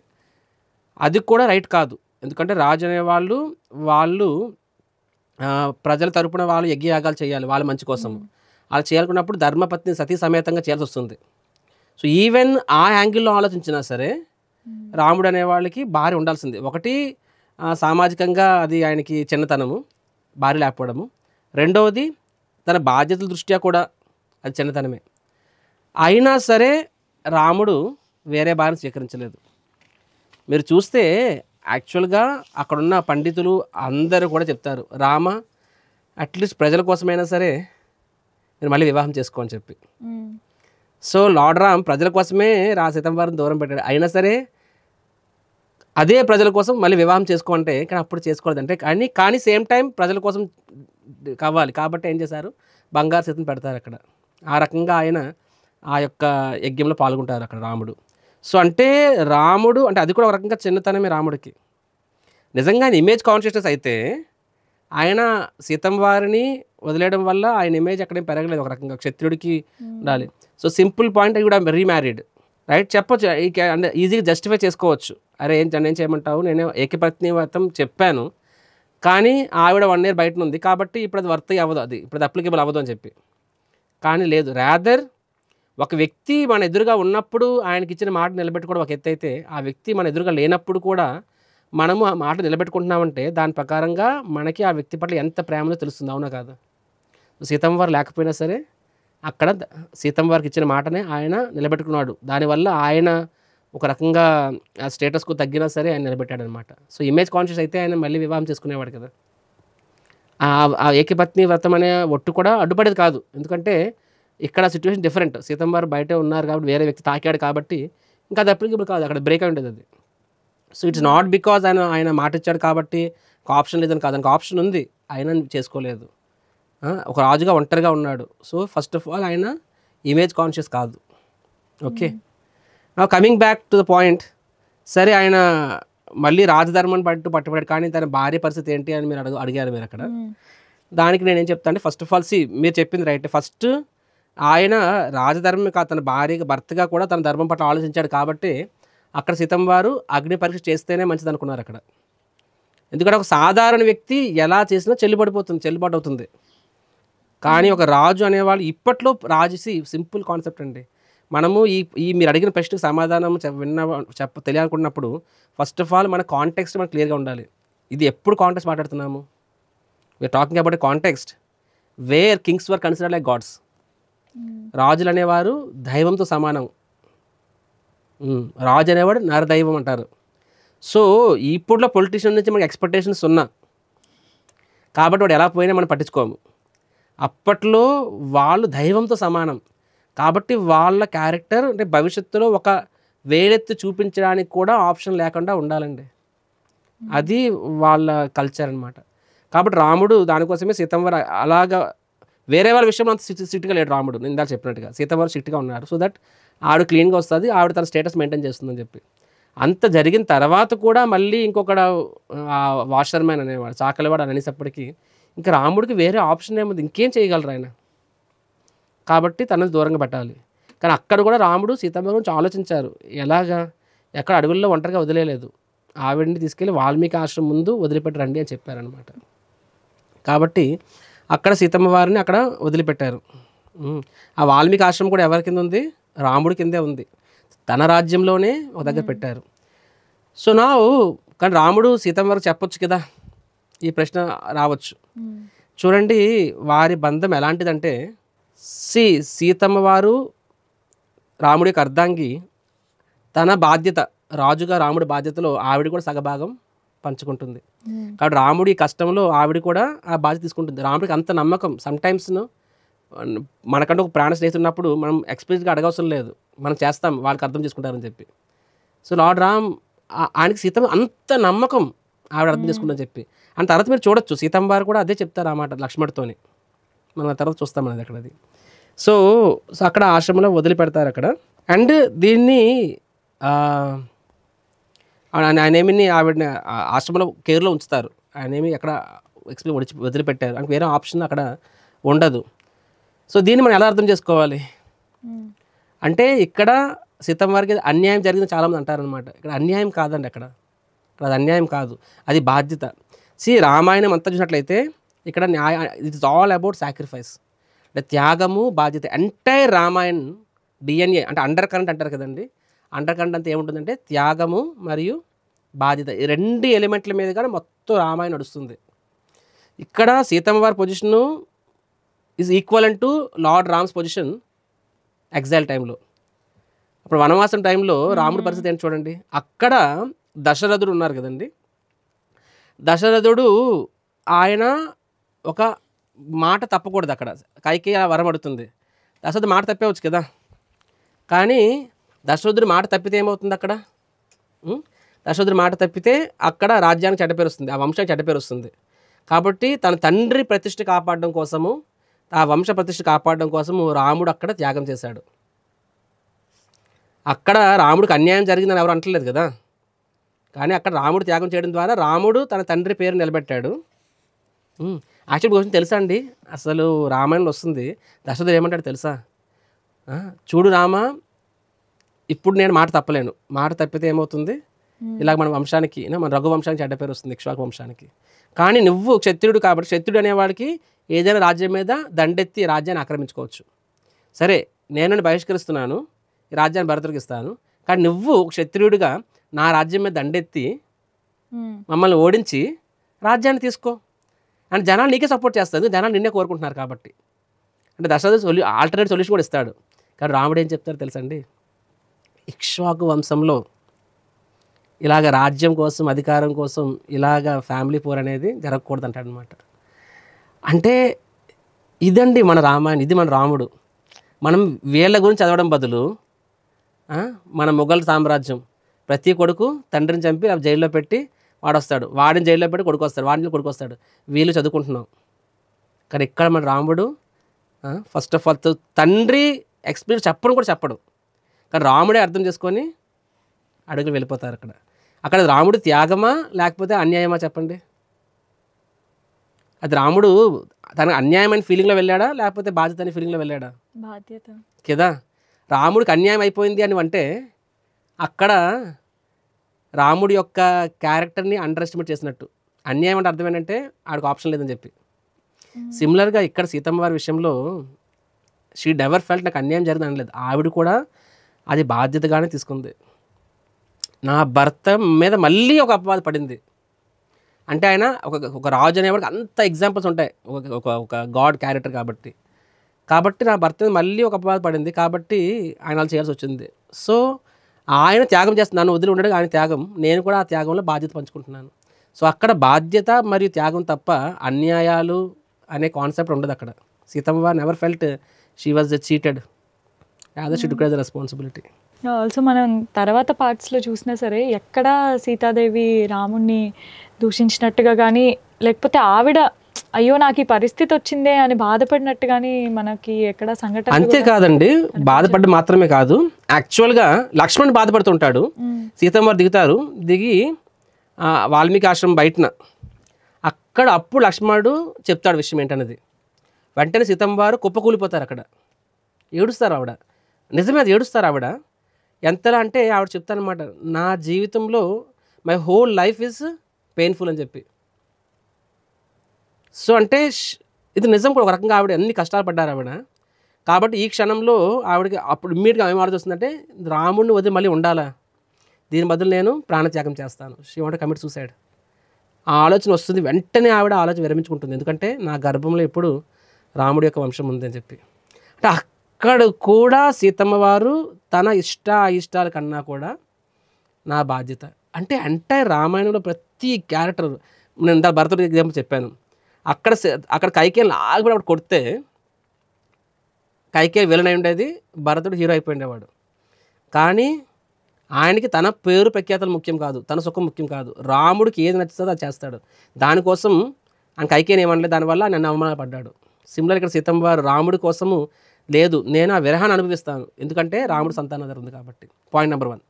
అది కూడా రైట్ కాదు. ఎందుకంటే రాజు అనేవాళ్ళు వాళ్ళు ప్రజల తరపున వాళ్ళు యజ్ఞయాగాలు చేయాలి వాళ్ళ మంచి కోసం. అలా చేయాలనుకున్నప్పుడు ధర్మపత్ని సతీ సమేతంగా చేయాల్సి వస్తుంది. సో ఈవెన్ ఆ యాంగిల్లో ఆలోచించినా సరే రాముడు అనేవాళ్ళకి భార్య ఉండాల్సింది. ఒకటి సామాజికంగా అది ఆయనకి చిన్నతనము, భార్య లేకపోవడము. రెండవది తన బాధ్యతల దృష్ట్యా కూడా అది చిన్నతనమే. అయినా సరే రాముడు వేరే భార్యను స్వీకరించలేదు. మీరు చూస్తే యాక్చువల్గా అక్కడున్న పండితులు అందరూ కూడా చెప్తారు, రామ అట్లీస్ట్ ప్రజల కోసమైనా సరే మీరు మళ్ళీ వివాహం చేసుకో అని చెప్పి. సో లార్డ్ రామ్ ప్రజల కోసమే సీతమ్మవారిని దూరం పెట్టాడు. అయినా సరే అదే ప్రజల కోసం మళ్ళీ వివాహం చేసుకోమంటే కానీ అప్పుడు చేసుకోలేదంటే కానీ సేమ్ టైం ప్రజల కోసం కావాలి కాబట్టి ఏం చేశారు, బంగారు సీతను పెడతారు అక్కడ. ఆ రకంగా ఆయన ఆ యొక్క యజ్ఞంలో పాల్గొంటారు అక్కడ రాముడు. సో అంటే రాముడు అంటే అది కూడా ఒక రకంగా చిన్నతనమే రాముడికి. నిజంగా ఆయన ఇమేజ్ కాన్షియస్నెస్ అయితే ఆయన సీతమ్మ వారిని వదిలేయడం వల్ల ఆయన ఇమేజ్ అక్కడేం పెరగలేదు. ఒక రకంగా క్షత్రుడికి ఉండాలి. సో సింపుల్ పాయింట్, అవి కూడా రీమ్యారీడ్, రైట్ చెప్పొచ్చు, అంటే ఈజీగా జస్టిఫై చేసుకోవచ్చు. అరే ఏం చేయమంటావు, నేను ఏకపత్ని వ్రతం చెప్పాను కానీ ఆవిడ 1 year బయట ఉంది కాబట్టి ఇప్పుడు అది వర్త్ అవ్వదు, అది ఇప్పుడు అది అప్లికేబుల్ అవ్వదు అని చెప్పి. కానీ లేదు, రాదర్ ఒక వ్యక్తి మన ఎదురుగా ఉన్నప్పుడు ఆయనకి ఇచ్చిన మాట నిలబెట్టుకోవడం ఒక ఎత్తు అయితే, ఆ వ్యక్తి మన ఎదురుగా లేనప్పుడు కూడా మనము ఆ మాట నిలబెట్టుకుంటున్నామంటే దాని ప్రకారంగా మనకి ఆ వ్యక్తి పట్ల ఎంత ప్రేమలో తెలుస్తుంది, అవునా కాదు? సీతమ్మ వారు లేకపోయినా సరే అక్కడ సీతమ్మ వారికి ఇచ్చిన మాటనే ఆయన నిలబెట్టుకున్నాడు. దానివల్ల ఆయన ఒక రకంగా ఆ స్టేటస్కు తగ్గినా సరే ఆయన నిలబెట్టాడు అనమాట. సో ఇమేజ్ కాన్షియస్ అయితే ఆయన మళ్ళీ వివాహం చేసుకునేవాడు కదా. ఆ ఏకపత్ని వ్రతం అనే ఒట్టు కూడా అడ్డుపడేది కాదు. ఎందుకంటే ఇక్కడ సిచ్యువేషన్ డిఫరెంట్, సీతమ్మ వారు బయటే ఉన్నారు కాబట్టి వేరే వ్యక్తి తాకాడు కాబట్టి ఇంకా అది అప్లికేబుల్ కాదు, అక్కడ బ్రేక్ అయి ఉండేది అది. సో ఇట్స్ నాట్ బికాజ్ ఆయన మాట ఇచ్చాడు కాబట్టి ఒక ఆప్షన్ లేదని కాదు, దానికి ఆప్షన్ ఉంది, ఆయన చేసుకోలేదు. ఒక రాజుగా ఒంటరిగా ఉన్నాడు. సో ఫస్ట్ ఆఫ్ ఆల్ ఆయన ఇమేజ్ కాన్షియస్ కాదు. ఓకే, నా coming back to the point. సరే ఆయన మళ్ళీ రాజధర్మాన్ని పట్టుబడ్డాడు కానీ తన భార్య పరిస్థితి ఏంటి అని మీరు అడిగారు మీరు అక్కడ. దానికి నేనేం చెప్తాను అంటే ఫస్ట్ ఆఫ్ ఆల్ మీరు చెప్పింది రైట్. ఫస్ట్ ఆయన రాజధర్మం కాదు, తన భార్య భర్తగా కూడా తన ధర్మం పట్ల ఆలోచించాడు కాబట్టి అక్కడ సీతమ్మ వారు అగ్ని పరీక్ష చేస్తేనే మంచిది అనుకున్నారు అక్కడ. ఎందుకంటే ఒక సాధారణ వ్యక్తి ఎలా చేసినా చెల్లుబాటు అవుతుంది. కానీ ఒక రాజు అనేవాళ్ళు ఇప్పట్లో సింపుల్ కాన్సెప్ట్ అండి. మనము ఈ మీరు అడిగిన ప్రశ్నకు సమాధానం తెలియాలనుకున్నప్పుడు ఫస్ట్ ఆఫ్ ఆల్ మన కాంటెక్స్ట్ మనకు క్లియర్గా ఉండాలి. ఇది ఎప్పుడు కాంటెక్స్ట్ మాట్లాడుతున్నాము, we're talking about a context where kings were considered like gods. రాజులు అనేవారు దైవంతో సమానం. రాజు అనేవాడు నరదైవం అంటారు. సో ఇప్పుడులో పొలిటీషియన్ నుంచి మనకి ఎక్స్పెక్టేషన్స్ ఉన్నా కాబట్టి వాడు ఎలా పోయినా మనం పట్టించుకోము. అప్పట్లో వాళ్ళు దైవంతో సమానం కాబట్టి వాళ్ళ క్యారెక్టర్ అంటే భవిష్యత్తులో ఒక వేలెత్తి చూపించడానికి కూడా ఆప్షన్ లేకుండా ఉండాలండి. అది వాళ్ళ కల్చర్ అనమాట. కాబట్టి రాముడు దానికోసమే సీతమ్మ అలాగా వేరే వాళ్ళ విషయంలో అంత స్ట్రిక్ట్గా లేడు రాముడు. నేను ఇందాక చెప్పినట్టుగా సీతమ్మ స్ట్రిక్ట్గా ఉన్నారు. సో దట్ ఆవిడ క్లీన్గా వస్తుంది, ఆవిడ తన స్టేటస్ మెయింటైన్ చేస్తుందని చెప్పి. అంత జరిగిన తర్వాత కూడా మళ్ళీ ఇంకొకడ వాషర్మ్యాన్ అనేవాడు, చాకలివాడు అని అనేసప్పటికీ ఇంకా రాముడికి వేరే ఆప్షన్ ఏముంది, ఇంకేం చేయగలరు ఆయన. కాబట్టి తనని దూరంగా పెట్టాలి. కానీ అక్కడ కూడా రాముడు సీతమ్మ గురించి ఆలోచించారు. ఎలాగా, ఎక్కడ అడవుల్లో ఒంటరిగా వదిలేలేదు, ఆవిడని తీసుకెళ్ళి వాల్మీకి ఆశ్రమం ముందు వదిలిపెట్టి రండి అని చెప్పారనమాట. కాబట్టి అక్కడ సీతమ్మ వారిని అక్కడ వదిలిపెట్టారు. ఆ వాల్మీకి ఆశ్రమం కూడా ఎవరి కింద ఉంది, రాముడి కిందే ఉంది. తన రాజ్యంలోనే ఒక దగ్గర పెట్టారు. సో కానీ రాముడు సీతమ్మ వారికి చెప్పొచ్చు కదా, ఈ ప్రశ్న రావచ్చు. చూడండి వారి బంధం ఎలాంటిదంటే, సీతమ్మ వారు రాముడి యొక్క అర్ధాంగి, తన బాధ్యత రాజుగా రాముడి బాధ్యతలో ఆవిడ కూడా సగభాగం పంచుకుంటుంది. కాబట్టి రాముడి కష్టంలో ఆవిడ కూడా ఆ బాధ్యత తీసుకుంటుంది. రాముడికి అంత నమ్మకం. సమ్టైమ్స్ మనకంటే ఒక ప్రాణ స్నేహితున్నప్పుడు మనం ఎక్స్పీరియన్స్గా అడగవసరం లేదు, మనం చేస్తాం, వాళ్ళకి అర్థం చేసుకుంటారని చెప్పి. సో లార్డ్ రామ్ ఆయనకి సీతమ్మ అంత నమ్మకం, ఆవిడ అర్థం చేసుకుంటారని చెప్పి. అండ్ తర్వాత మీరు చూడొచ్చు సీతమ్మ వారు కూడా అదే చెప్తారు అన్నమాట లక్ష్మణుడితోని. మనం ఆ తర్వాత చూస్తాం అది అక్కడ. అది సో అక్కడ ఆశ్రమంలో వదిలిపెడతారు అక్కడ. అండ్ దీన్ని ఆయన ఏమిని ఆవిడని ఆశ్రమంలో కేర్లో ఉంచుతారు. ఆయన ఏమి ఎక్కడ వదిలిపెట్టారు అంటే వేరే ఆప్షన్ అక్కడ ఉండదు. సో దీన్ని మనం ఎలా అర్థం చేసుకోవాలి అంటే ఇక్కడ సీతమ్మ వారికి అన్యాయం జరిగింది చాలామంది అంటారనమాట. ఇక్కడ అన్యాయం కాదండి, అక్కడ అది అన్యాయం కాదు, అది బాధ్యత. రామాయణం అంతా చూసినట్లయితే ఇక్కడ it is all about sacrifice, అంటే త్యాగము బాధ్యత. ఎంటైర్ రామాయణ్ డిఎన్ఏ అంటే అండర్ కరెంట్ అంటారు కదండి, అండర్ కరెంట్ అంతా ఏముంటుందంటే త్యాగము మరియు బాధ్యత, ఈ 2 ఎలిమెంట్ల మీద కానీ మొత్తం రామాయణం నడుస్తుంది. ఇక్కడ సీతమ్మ వారి position is equivalent to lord Rams position exhale టైంలో. అప్పుడు వనవాసం టైంలో రాముడి పరిస్థితి ఏంటి చూడండి. అక్కడ దశరథుడు ఉన్నారు కదండి, దశరథుడు ఆయన ఒక మాట తప్పకూడదు. అక్కడ కైకేయి వరం అడుగుతుంది, దశరథుడు మాట తప్పేవచ్చు కదా, కానీ దశరథుడు మాట తప్పితే ఏమవుతుంది అక్కడ, దశరథుడు మాట తప్పితే అక్కడ రాజ్యానికి చెడ్డపేరు వస్తుంది, ఆ వంశానికి చెడ్డపేరు వస్తుంది. కాబట్టి తన తండ్రి ప్రతిష్ఠ కాపాడడం కోసము, ఆ వంశ ప్రతిష్ఠ కాపాడడం కోసము రాముడు అక్కడ త్యాగం చేశాడు. అక్కడ రాముడికి అన్యాయం జరిగిందని ఎవరు అంటలేదు కదా, కానీ అక్కడ రాముడు త్యాగం చేయడం ద్వారా రాముడు తన తండ్రి పేరు నిలబెట్టాడు. యాక్చువల్ క్వశ్చన్ తెలుసా అండి, అసలు రామాయణంలో వస్తుంది దశరథుడు ఏమంటాడు తెలుసా, చూడు రామ, ఇప్పుడు నేను మాట తప్పలేను, మాట తప్పితే ఏమవుతుంది ఇలాగ మన వంశానికి మన రఘువంశానికి చెడ్డ పేరు వస్తుంది, ఇక్ష్వాకు వంశానికి. కానీ నువ్వు క్షత్రియుడు కాబట్టి క్షత్రియుడు అనేవాడికి ఏదైనా రాజ్యం మీద దండెత్తి రాజ్యాన్ని ఆక్రమించుకోవచ్చు. సరే నేను బహిష్కరిస్తున్నాను, ఈ రాజ్యాన్ని భరతుడికి ఇస్తాను, కానీ నువ్వు క్షత్రియుడిగా నా రాజ్యం మీద దండెత్తి మమ్మల్ని ఓడించి రాజ్యాన్ని తీసుకో అంటే జనాలు నీకే సపోర్ట్ చేస్తారు, జనాలు నిన్నే కోరుకుంటున్నారు కాబట్టి. అంటే దశరథుడు ఆల్టర్నేట్ సొల్యూషన్ కూడా ఇస్తాడు. కానీ రాముడు ఏం చెప్తారు తెలుసండి, ఇక్ష్వాకు వంశంలో ఇలాగ రాజ్యం కోసం అధికారం కోసం ఇలాగ ఫ్యామిలీ పోర్ అనేది జరగకూడదు అంటాడు అనమాట. అంటే ఇదండి మన రామాయణం, ఇది మన రాముడు. మనం వీళ్ళ గురించి చదవడం బదులు మన మొఘల్ సామ్రాజ్యం ప్రతి కొడుకు తండ్రిని చంపి జైల్లో పెట్టి వాడు వస్తాడు, వాడిని జైల్లో పెట్టి కొడుకు వస్తాడు, వాడిని కొడుకు వస్తాడు, వీళ్ళు చదువుకుంటున్నాం. కానీ ఇక్కడ మన రాముడు ఫస్ట్ ఆఫ్ ఆల్ తండ్రి ఎక్స్పీరియన్స్ చెప్పడం కూడా చెప్పడు, కానీ రాముడే అర్థం చేసుకొని అడుగులు వెళ్ళిపోతారు. అక్కడ రాముడు త్యాగమా లేకపోతే అన్యాయమా చెప్పండి. అది రాముడు తన అన్యాయమైన ఫీలింగ్లో వెళ్ళాడా లేకపోతే బాధ్యత అనే ఫీలింగ్లో వెళ్ళాడా, బాధ్యత కదా. రాముడికి అన్యాయం అయిపోయింది అని అంటే అక్కడ రాముడి యొక్క క్యారెక్టర్ని అండర్ ఎస్టిమేట్ చేసినట్టు. అన్యాయం అంటే అర్థం ఏంటంటే ఆడికి ఆప్షన్ లేదని చెప్పి. సిమిలర్గా ఇక్కడ సీతమ్మ వారి విషయంలో షీ నెవర్ ఫెల్ట్ నాకు అన్యాయం జరిగింది అనలేదు, ఆవిడ కూడా అది బాధ్యతగానే తీసుకుంది. నా భర్త మీద మళ్ళీ ఒక అపవాదం పడింది అంటే ఆయన ఒక రాజు అనేవాడికి అంత ఎగ్జాంపుల్స్ ఉంటాయి, ఒక గాడ్ క్యారెక్టర్ కాబట్టి నా భర్త మీద మళ్ళీ ఒక అపవాదం పడింది, కాబట్టి ఆయన వాళ్ళు చేయాల్సి వచ్చింది. సో ఆయన త్యాగం చేస్తున్నాను, నన్ను వదిలి ఉండడం ఆయన త్యాగం, నేను కూడా ఆ త్యాగంలో బాధ్యత పంచుకుంటున్నాను. సో అక్కడ బాధ్యత మరియు త్యాగం తప్ప అన్యాయాలు అనే కాన్సెప్ట్ ఉండదు అక్కడ. సీతమ్మ వారు never felt she was cheated, rather she took as responsibility. Also మనం తర్వాత పార్ట్స్లో చూసినా సరే ఎక్కడ సీతాదేవి రాముణ్ణి దూషించినట్టుగా కానీ లేకపోతే ఆవిడ అయ్యో నాకు ఈ పరిస్థితి వచ్చిందే అని బాధపడినట్టు కానీ మనకి ఎక్కడ సంఘటన. అంతేకాదండి, బాధపడ్డ మాత్రమే కాదు, యాక్చువల్గా లక్ష్మణ్ బాధపడుతుంటాడు. సీతమ్మ వారు దిగి వాల్మీకి ఆశ్రమం బయటన అక్కడ అప్పుడు లక్ష్మణుడు చెప్తాడు విషయం ఏంటన్నది. వెంటనే సీతమ్మ వారు కుప్పకూలిపోతారు, అక్కడ ఏడుస్తారు ఆవిడ. నిజమే, అది ఏడుస్తారు ఆవిడ. ఎంతలా అంటే ఆవిడ చెప్తానమాట, నా జీవితంలో my whole life is painful అని చెప్పి. సో అంటే ఇది నిజం కూడా ఒక రకంగా. ఆవిడ అన్ని కష్టాలు పడ్డారు ఆవిడ. కాబట్టి ఈ క్షణంలో ఆవిడకి అప్పుడు ఇమ్మీడియట్గా ఏం ఆలోచన వస్తుందంటే రాముడిని వదిలి మళ్ళీ ఉండాలా, దీని బదులు నేను ప్రాణత్యాగం చేస్తాను, షీ వాంట్ కమిట్ సూసైడ్. ఆ ఆలోచన వస్తుంది, వెంటనే ఆవిడ ఆలోచన విరమించుకుంటుంది. ఎందుకంటే నా గర్భంలో ఇప్పుడు రాముడి యొక్క వంశం ఉంది అని చెప్పి. అంటే అక్కడ కూడా సీతమ్మ వారు తన ఇష్టాల కన్నా కూడా నా బాధ్యత అంటే ఎంటైర్ రామాయణంలో ప్రతి క్యారెక్టర్, నేను ఇంత భరతుడి ఎగ్జాంపుల్ చెప్పాను, అక్కడ కైకేయిని లాగబడి అప్పుడు కొడితే కైకేయి విలన్ అయి ఉండేది, భరతుడు హీరో అయిపోయిండేవాడు. కానీ ఆయనకి తన పేరు ప్రఖ్యాతలు ముఖ్యం కాదు, తన సుఖం ముఖ్యం కాదు, రాముడికి ఏది నచ్చుతుందో అది చేస్తాడు. దానికోసం ఆయన కైకేయిని ఏమనలేదు, దానివల్ల నన్ను అవమానపడ్డాడు. సిమిలర్ ఇక్కడ సీతమ్మ వారు రాముడి కోసము లేదు, నేను ఆ విరహాన్ని అనుభవిస్తాను, ఎందుకంటే రాముడు సంతానం ఉంది కాబట్టి. Point number 1.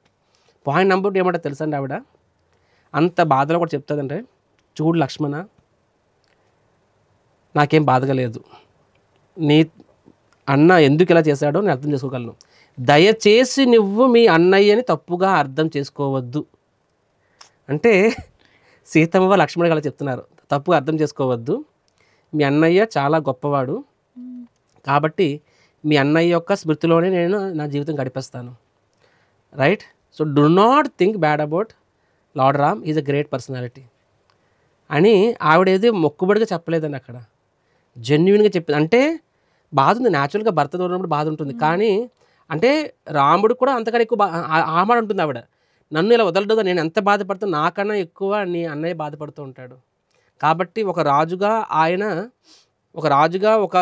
పాయింట్ నెంబర్ 2 ఏమంటే తెలుసండి, ఆవిడ అంత బాధలో కూడా చెప్తుందంటే చూడు లక్ష్మణ, నాకేం బాధగా లేదు, నీ అన్న ఎందుకు ఇలా చేశాడో నేను అర్థం చేసుకోగలను, దయచేసి నువ్వు మీ అన్నయ్యని తప్పుగా అర్థం చేసుకోవద్దు. అంటే సీతమ్మ లక్ష్మణుడికి అలా చెప్తున్నారు, తప్పుగా అర్థం చేసుకోవద్దు, మీ అన్నయ్య చాలా గొప్పవాడు, కాబట్టి మీ అన్నయ్య యొక్క స్మృతిలోనే నేను నా జీవితం గడిపేస్తాను, right? So do not think bad about Lord Ram, is a great personality అని ఆవిడేది మొక్కుబడిగా చెప్పలేదండి, అక్కడ జెన్యున్గా చెప్పింది. అంటే బాధ ఉంది, న్యాచురల్గా భర్త దూరం ఉన్నప్పుడు బాధ ఉంటుంది, కానీ అంటే రాముడు కూడా అంతకన్నా ఎక్కువ ఆ మాట ఉంటుంది ఆవిడ, నన్ను ఇలా వదలదు, నేను ఎంత బాధపడుతున్నా నాకన్నా ఎక్కువ నీ అన్నయ్య బాధపడుతూ ఉంటాడు. కాబట్టి ఒక రాజుగా ఒక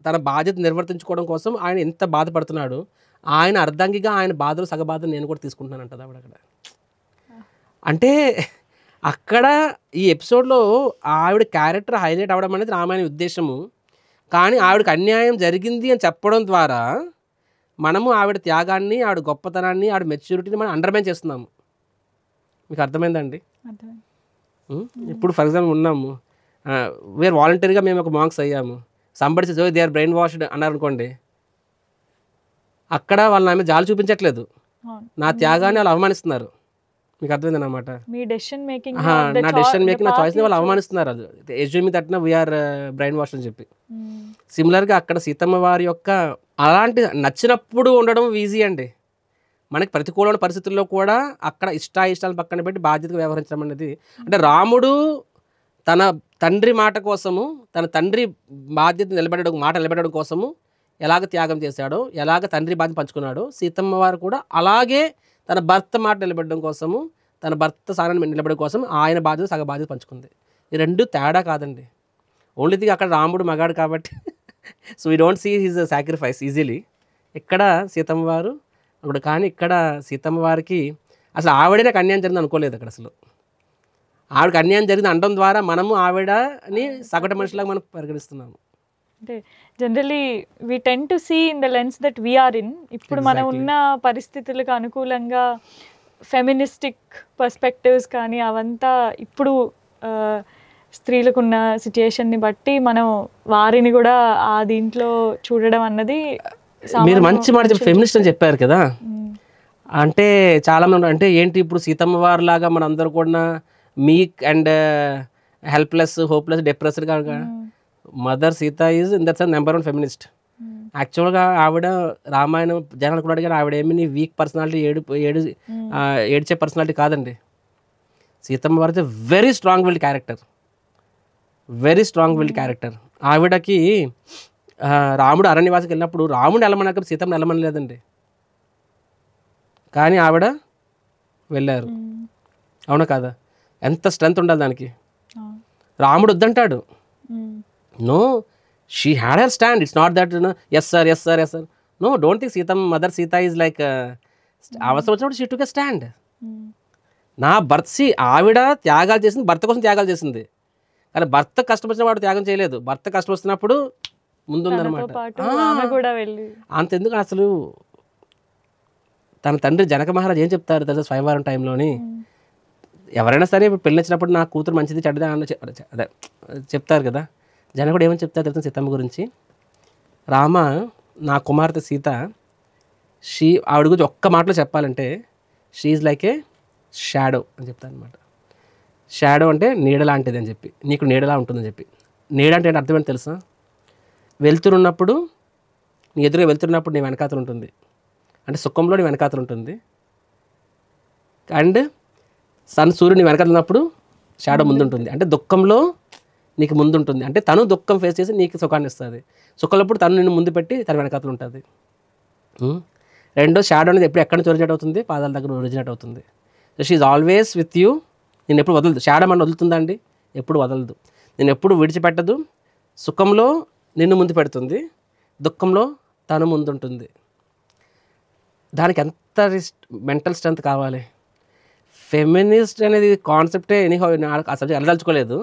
తన బాధ్యత నిర్వర్తించుకోవడం కోసం ఆయన ఎంత బాధపడుతున్నాడు, ఆయన అర్ధంగిగా ఆయన బాధలు సగ బాధలు నేను కూడా తీసుకుంటున్నాను అంటది ఆవిడ అక్కడ. అంటే అక్కడ ఈ ఎపిసోడ్లో ఆవిడ క్యారెక్టర్ హైలైట్ అవ్వడం అనేది రామాయణ ఉద్దేశము, కానీ ఆవిడకి అన్యాయం జరిగింది అని చెప్పడం ద్వారా మనము ఆవిడ త్యాగాన్ని, ఆవిడ గొప్పతనాన్ని, ఆవిడ మెచ్యూరిటీని మనం అండర్మైన్ చేస్తున్నాము. మీకు అర్థమైందండి? ఇప్పుడు ఫర్ ఎగ్జాంపుల్ ఉన్నాము, వేర్ వాలంటరీగా మేము ఒక మాంక్స్ అయ్యాము, somebody so they are brainwashed అన్నారు అనుకోండి, అక్కడ వాళ్ళు నా మీద జాలి చూపించట్లేదు, నా త్యాగాన్ని వాళ్ళు అవమానిస్తున్నారు. మీకు అర్థమైంది అన్నమాట. నా డెసిషన్ మేకింగ్, నా చాయిస్ని వాళ్ళు అవమానిస్తున్నారు. అది assuming that we're brainwash అని చెప్పి. సిమిలర్గా అక్కడ సీతమ్మ వారి యొక్క అలాంటి నచ్చినప్పుడు ఉండడం ఈజీ అండి, మనకి ప్రతికూలమైన పరిస్థితుల్లో కూడా అక్కడ ఇష్టాలు పక్కన పెట్టి బాధ్యతగా వ్యవహరించడం అనేది. అంటే రాముడు తన తండ్రి మాట కోసము, తన తండ్రి బాధ్యత నిలబెట్టడం కోసము ఎలాగ త్యాగం చేశాడో, ఎలాగ తండ్రి బాధ్యత పంచుకున్నాడో, సీతమ్మ వారు కూడా అలాగే తన భర్త మాట నిలబెట్టడం కోసము, తన భర్త స్థానాన్ని నిలబెట్టడం కోసం ఆయన బాధ్యత సగ బాధ్యత పంచుకుంది. ఈ రెండు తేడా కాదండి. ఓన్లీ థింగ్ అక్కడ రాముడు మగాడు కాబట్టి so we don't see his sacrifice easily. ఇక్కడ సీతమ్మ వారు అక్కడ, కానీ ఇక్కడ సీతమ్మ వారికి అసలు ఆవిడే నాకు అన్యాయం జరిగింది అనుకోలేదు అక్కడ. అసలు ఆవిడకి అన్యాయం జరిగింది అనడం ద్వారా మనము ఆవిడని సగటు మనిషిలాగా మనం పరిగణిస్తున్నాము. అంటే generally we tend to see in the lens that we're in. ఇప్పుడు మనం ఉన్న పరిస్థితులకు అనుకూలంగా ఫెమినిస్టిక్ పర్స్పెక్టివ్స్ కానీ అవంతా ఇప్పుడు స్త్రీలకున్న సిచ్యుయేషన్ని బట్టి మనం వారిని కూడా ఆ దీంట్లో చూడడం అన్నది. మీరు మంచి మాట చెప్పి ఫెమినిస్ట్ అని చెప్పారు కదా, అంటే చాలామంది అంటే ఏంటి ఇప్పుడు సీతమ్మ వారి లాగా మన అందరూ కూడా meek and helpless, hopeless, depressed కాగా mother Sita is in that sense number 1 feminist. యాక్చువల్గా ఆవిడ రామాయణం జనాలు కూడా అడిగారు, ఆవిడ ఏమి వీక్ పర్సనాలిటీ, ఏడ్చే పర్సనాలిటీ కాదండి. సీతమ్మ వారి వెరీ స్ట్రాంగ్ విల్డ్ క్యారెక్టర్. ఆవిడకి రాముడు అరణ్యవాసికి వెళ్ళినప్పుడు రాముడు వెళ్ళమన్నాక సీతమ్మ వెళ్ళమని లేదండి, కానీ ఆవిడ వెళ్ళారు. అవునా కాదా? ఎంత స్ట్రెంత్ ఉండాలి దానికి. రాముడు వద్దంటాడు, no, she had her stand. It's not that yes sir. No, don't think Sitamma mother Sita is like అవసరం వచ్చినప్పుడు షీ టుక్ ఎ స్టాండ్. నా ఆవిడ త్యాగాలు చేసింది, భర్త కోసం త్యాగాలు చేసింది, కానీ భర్త కష్టం వచ్చిన వాడు త్యాగం చేయలేదు. భర్త కష్టం వస్తున్నప్పుడు ముందుందనమాట. అంతెందుకు అసలు తన తండ్రి జనక మహారాజ్ ఏం చెప్తారు తెలుసా స్వయంవరం టైంలోని, ఎవరైనా సరే పెళ్ళి వచ్చినప్పుడు నా కూతురు మంచిది చెడ్డదా అదే చెప్తారు కదా. జనకుడు ఏమని చెప్తారు తెలుసా సీతమ్మ గురించి, రామ నా కుమార్తె సీత, ఆవిడ గురించి ఒక్క మాటలో చెప్పాలంటే she is like A shadow అని చెప్తాను అనమాట. షాడో అంటే నీడ లాంటిది అని చెప్పి, నీకు నీడలా ఉంటుందని చెప్పి. నీడ అంటే అర్థం ఏంటి తెలుసా? వెళ్తున్నప్పుడు నీ ఎదురుగా వెళ్తున్నప్పుడు నీ వెనకాతలు ఉంటుంది, అంటే సుఖంలో నీ వెనకాతలు ఉంటుంది, అండ్ సూర్యుడు నీ వెనకాతలు ఉన్నప్పుడు షాడో ముందుంటుంది, అంటే దుఃఖంలో నీకు ముందుంటుంది, అంటే తను దుఃఖం ఫేస్ చేసి నీకు సుఖాన్ని ఇస్తుంది. సుఖంలోప్పుడు తను నిన్ను ముందు పెట్టి తన వెనకాతలు ఉంటుంది. రెండో షాడో అనేది ఎప్పుడు ఎక్కడ నుంచి ఒరిజినేట్ అవుతుంది? పాదాల దగ్గర ఒరిజినేట్ అవుతుంది. So she is always with you. నేను ఎప్పుడు వదలదు. షాడో మన వదులుతుందా అండి? ఎప్పుడు వదలదు. నేను ఎప్పుడు విడిచిపెట్టదు. సుఖంలో నిన్ను ముందు పెడుతుంది, దుఃఖంలో తను ముందుంటుంది. దానికి ఎంత మెంటల్ స్ట్రెంత్ కావాలి. ఫెమినిస్ట్ అనేది కాన్సెప్టే ఎనీహౌ ఆ సబ్జెక్ట్ వెళ్ళదలుచుకోలేదు.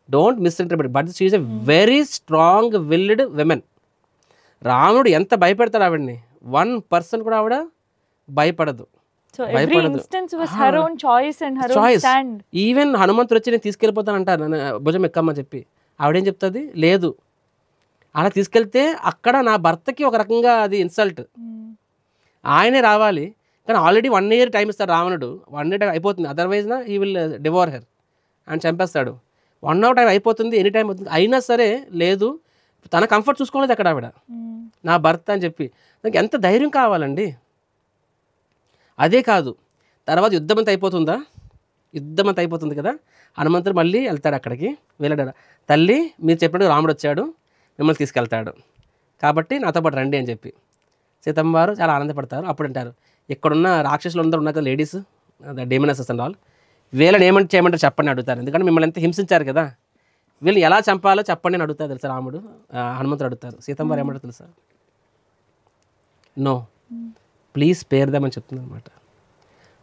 Don't misinterpret, but she is a very strong willed women. రాముడు ఎంత భయపెడతాడు ఆవిడ్ని, 1% కూడా ఆవిడ భయపడదు. So every instance was her own choice and her own stand. Even హనుమంతుడు వచ్చి నేను తీసుకెళ్ళిపోతాను అంటారు, నన్ను భుజం ఎక్కమ్మని చెప్పి. ఆవిడేం చెప్తుంది, లేదు అలా తీసుకెళ్తే అక్కడ నా భర్తకి ఒక రకంగా అది ఇన్సల్ట్, ఆయనే రావాలి. కానీ ఆల్రెడీ 1 year టైం ఇస్తాడు రావణుడు. 1 year టైం అయిపోతుంది, అదర్వైజ్ నా హీ విల్ డివోర్ హెర్ అని చంపేస్తాడు. 1 hour టైం అయిపోతుంది, ఎనీ టైం అవుతుంది, అయినా సరే లేదు, తన కంఫర్ట్ చూసుకోలేదు అక్కడ ఆవిడ, నా భర్త అని చెప్పి. నాకు ఎంత ధైర్యం కావాలండి. అదే కాదు, తర్వాత యుద్ధమంతా అయిపోతుందా, యుద్ధమంతా అయిపోతుంది కదా, హనుమంతుడు మళ్ళీ వెళ్తాడు అక్కడికి. వెళ్ళాడు, తల్లి మీరు చెప్పినట్టు రాముడు వచ్చాడు, మిమ్మల్ని తీసుకెళ్తాడు కాబట్టి నాతో పాటు రండి అని చెప్పి. సీతమ్మ వారు చాలా ఆనందపడతారు. అప్పుడు అంటారు, ఇక్కడున్న రాక్షసులు అందరూ ఉన్నారు కదా, లేడీస్ డెమోనెసెస్ అండ్ ఆల్, వీళ్ళని ఏమంటే చేయమంటారు చెప్పండి అడుగుతారు. ఎందుకంటే మిమ్మల్ని ఎంత హింసించారు కదా, వీళ్ళని ఎలా చంపాలో చెప్పండి అని అడుగుతారు తెలుసా రాముడు. హనుమంతుడు అడుగుతారు. సీతమ్మ వారు ఏమంటారు తెలుసా, నో ప్లీజ్ స్పేర్ దెమ్ అని చెప్తుంది అనమాట.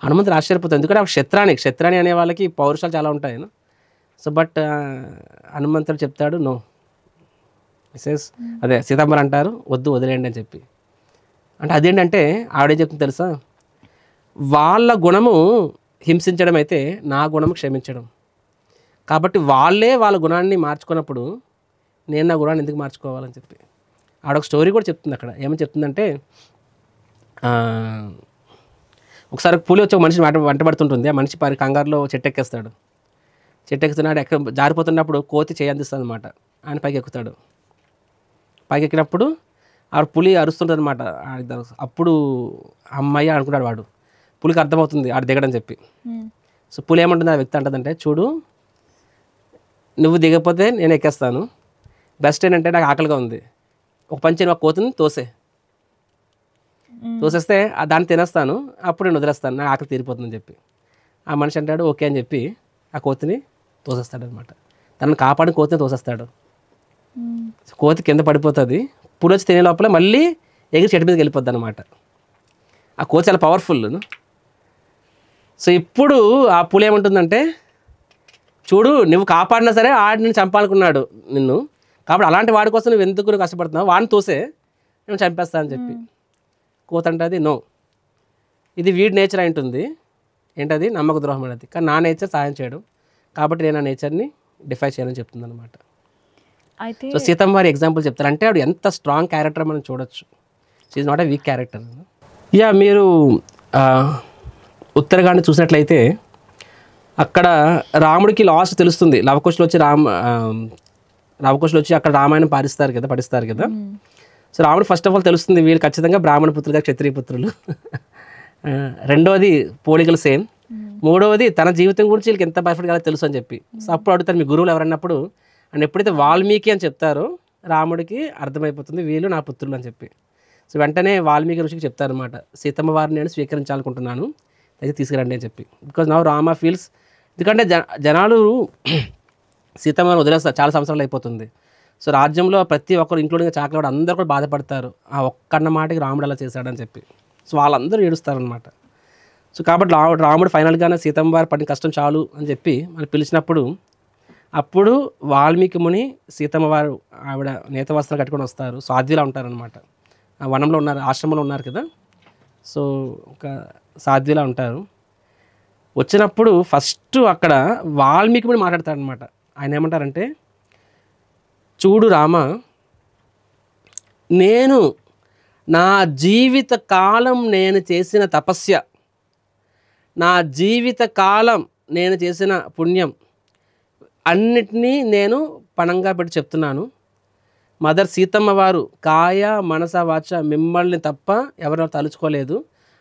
హనుమంతుడు ఆశ్చర్యపోతాడు, ఎందుకంటే క్షత్రాణి అనే వాళ్ళకి పౌరుషాలు చాలా ఉంటాయి. సో బట్ హనుమంతుడు చెప్తాడు నో. అదే సీతమ్మవారు అంటారు వద్దు వదిలేయండి అని చెప్పి. అంటే అదేంటంటే ఆవిడేం చెప్తుంది తెలుసా, వాళ్ళ గుణము హింసించడం అయితే నా గుణము క్షమించడం, కాబట్టి వాళ్ళే వాళ్ళ గుణాన్ని మార్చుకున్నప్పుడు నేను నా గుణాన్ని ఎందుకు మార్చుకోవాలని చెప్పి. ఆవిడ ఒక స్టోరీ కూడా చెప్తుంది అక్కడ. ఏమని చెప్తుందంటే, ఒకసారి పులి వచ్చి ఒక మనిషి వెంట పడుతుంటుంది. ఆ మనిషి కంగారులో చెట్టెక్కేస్తాడు. చెట్టెక్కుతున్నాడు, జారిపోతున్నప్పుడు కోతి చేయందిస్తుంది అనమాట. ఆయన పైకి ఎక్కుతాడు. పైకి ఎక్కినప్పుడు ఆవిడ పులి అరుస్తుంటుంది అనమాట. అప్పుడు అమ్మాయి అనుకుంటాడు వాడు, పులికి అర్థమవుతుంది ఆడ దిగడని చెప్పి. సో పులి ఏమంటుంది, ఆ వ్యక్తి అంటుందంటే, చూడు నువ్వు దిగకపోతే నేను ఎక్కేస్తాను, బెస్ట్ ఏంటంటే నాకు ఆకలిగా ఉంది, ఒక పంచి ఒక కోతిని తోసేస్తే దాన్ని తినేస్తాను, అప్పుడు నేను వదిలేస్తాను, నాకు ఆకలి తీరిపోతుందని చెప్పి. ఆ మనిషి అంటాడు ఓకే అని చెప్పి ఆ కోతిని తోసేస్తాడు అనమాట. తనను కాపాడిన కోతిని తోసేస్తాడు. కోతి కింద పడిపోతుంది. పులి వచ్చి తినే లోపల మళ్ళీ ఎగిరి చెట్టు మీదకి వెళ్ళిపోద్ది అనమాట. ఆ కోతి చాలా పవర్ఫుల్. సో ఇప్పుడు ఆ పులి ఏమంటుందంటే, చూడు నువ్వు కాపాడినా సరే ఆడి నేను చంపాలనుకున్నాడు నిన్ను, కాబట్టి అలాంటి వాడి కోసం నువ్వు ఎందుకు నువ్వు కష్టపడుతున్నావు, వాడిని తోసే నేను చంపేస్తా అని చెప్పి. కోత అంటది నో, ఇది వీడి నేచర్ అయి ఉంటుంది, ఏంటది నమ్మక ద్రోహం అనేది, కానీ నా నేచర్ సాయం చేయడం, కాబట్టి నేను ఆ నేచర్ని డిఫై చేయాలని చెప్తుంది అనమాట. సో సీతమ్మ వారి ఎగ్జాంపుల్ చెప్తారు. అంటే ఆవిడ ఎంత స్ట్రాంగ్ క్యారెక్టర్ మనం చూడొచ్చు. She is not a week character. మీరు ఉత్తరకాండ చూసినట్లయితే అక్కడ రాముడికి లాస్ట్ తెలుస్తుంది. లవకుశులు వచ్చి అక్కడ రామాయణం పఠిస్తారు కదా. సో రాముడు ఫస్ట్ ఆఫ్ ఆల్ తెలుస్తుంది వీళ్ళు ఖచ్చితంగా బ్రాహ్మణ పుత్రులుగా క్షత్రియ పుత్రులు. రెండవది పోలికలు సేమ్. మూడవది తన జీవితం గురించి వీళ్ళకి ఎంత పర్ఫెక్ట్గా తెలుసు అని చెప్పి. సో అప్పుడు అడుగుతారు మీ గురువులు ఎవరన్నప్పుడు, అండ్ ఎప్పుడైతే వాల్మీకి అని చెప్తారో రాముడికి అర్థమైపోతుంది వీళ్ళు నా పుత్రులు అని చెప్పి. సో వెంటనే వాల్మీకి ఋషికి చెప్తారనమాట, సీతమ్మ వారిని నేను స్వీకరించాలనుకుంటున్నాను, అయితే తీసుకురండి అని చెప్పి. బికాజ్ నౌ రామ ఫీల్స్, ఎందుకంటే జనాలు సీతమ్మని వదిలేస్తారు, చాలా సంవత్సరాలు అయిపోతుంది. సో రాజ్యంలో ప్రతి ఒక్కరు ఇంక్లూడింగ్ చాకలవాడు అందరూ కూడా బాధపడతారు, ఆ ఒక్కన్న మాటకి రాముడు అలా చేశాడని చెప్పి. సో వాళ్ళందరూ ఏడుస్తారనమాట. సో కాబట్టి రాముడు ఫైనల్గానే సీతమ్మ వారు పడిన కష్టం చాలు అని చెప్పి మనం పిలిచినప్పుడు, అప్పుడు వాల్మీకి ముని సీతమ్మ వారు ఆవిడ నేత వస్త్రాలు కట్టుకొని వస్తారు. సాధ్విలా ఉంటారనమాట. ఆ వనంలో ఉన్నారు, ఆశ్రమంలో ఉన్నారు కదా. సో ఒక సాధ్విలా ఉంటారు. వచ్చినప్పుడు ఫస్ట్ అక్కడ వాల్మీకి ముని మాట్లాడతారనమాట. ఆయన ఏమంటారంటే, చూడు రామ, నేను నా జీవిత కాలం నేను చేసిన తపస్య, నా జీవిత కాలం నేను చేసిన పుణ్యం అన్నిటినీ నేను పణంగా పెట్టి చెప్తున్నాను. మదర్ సీతమ్మ వారు కాయ మనస వాచ మిమ్మల్ని తప్ప ఎవరెవరు తలుచుకోలేదు.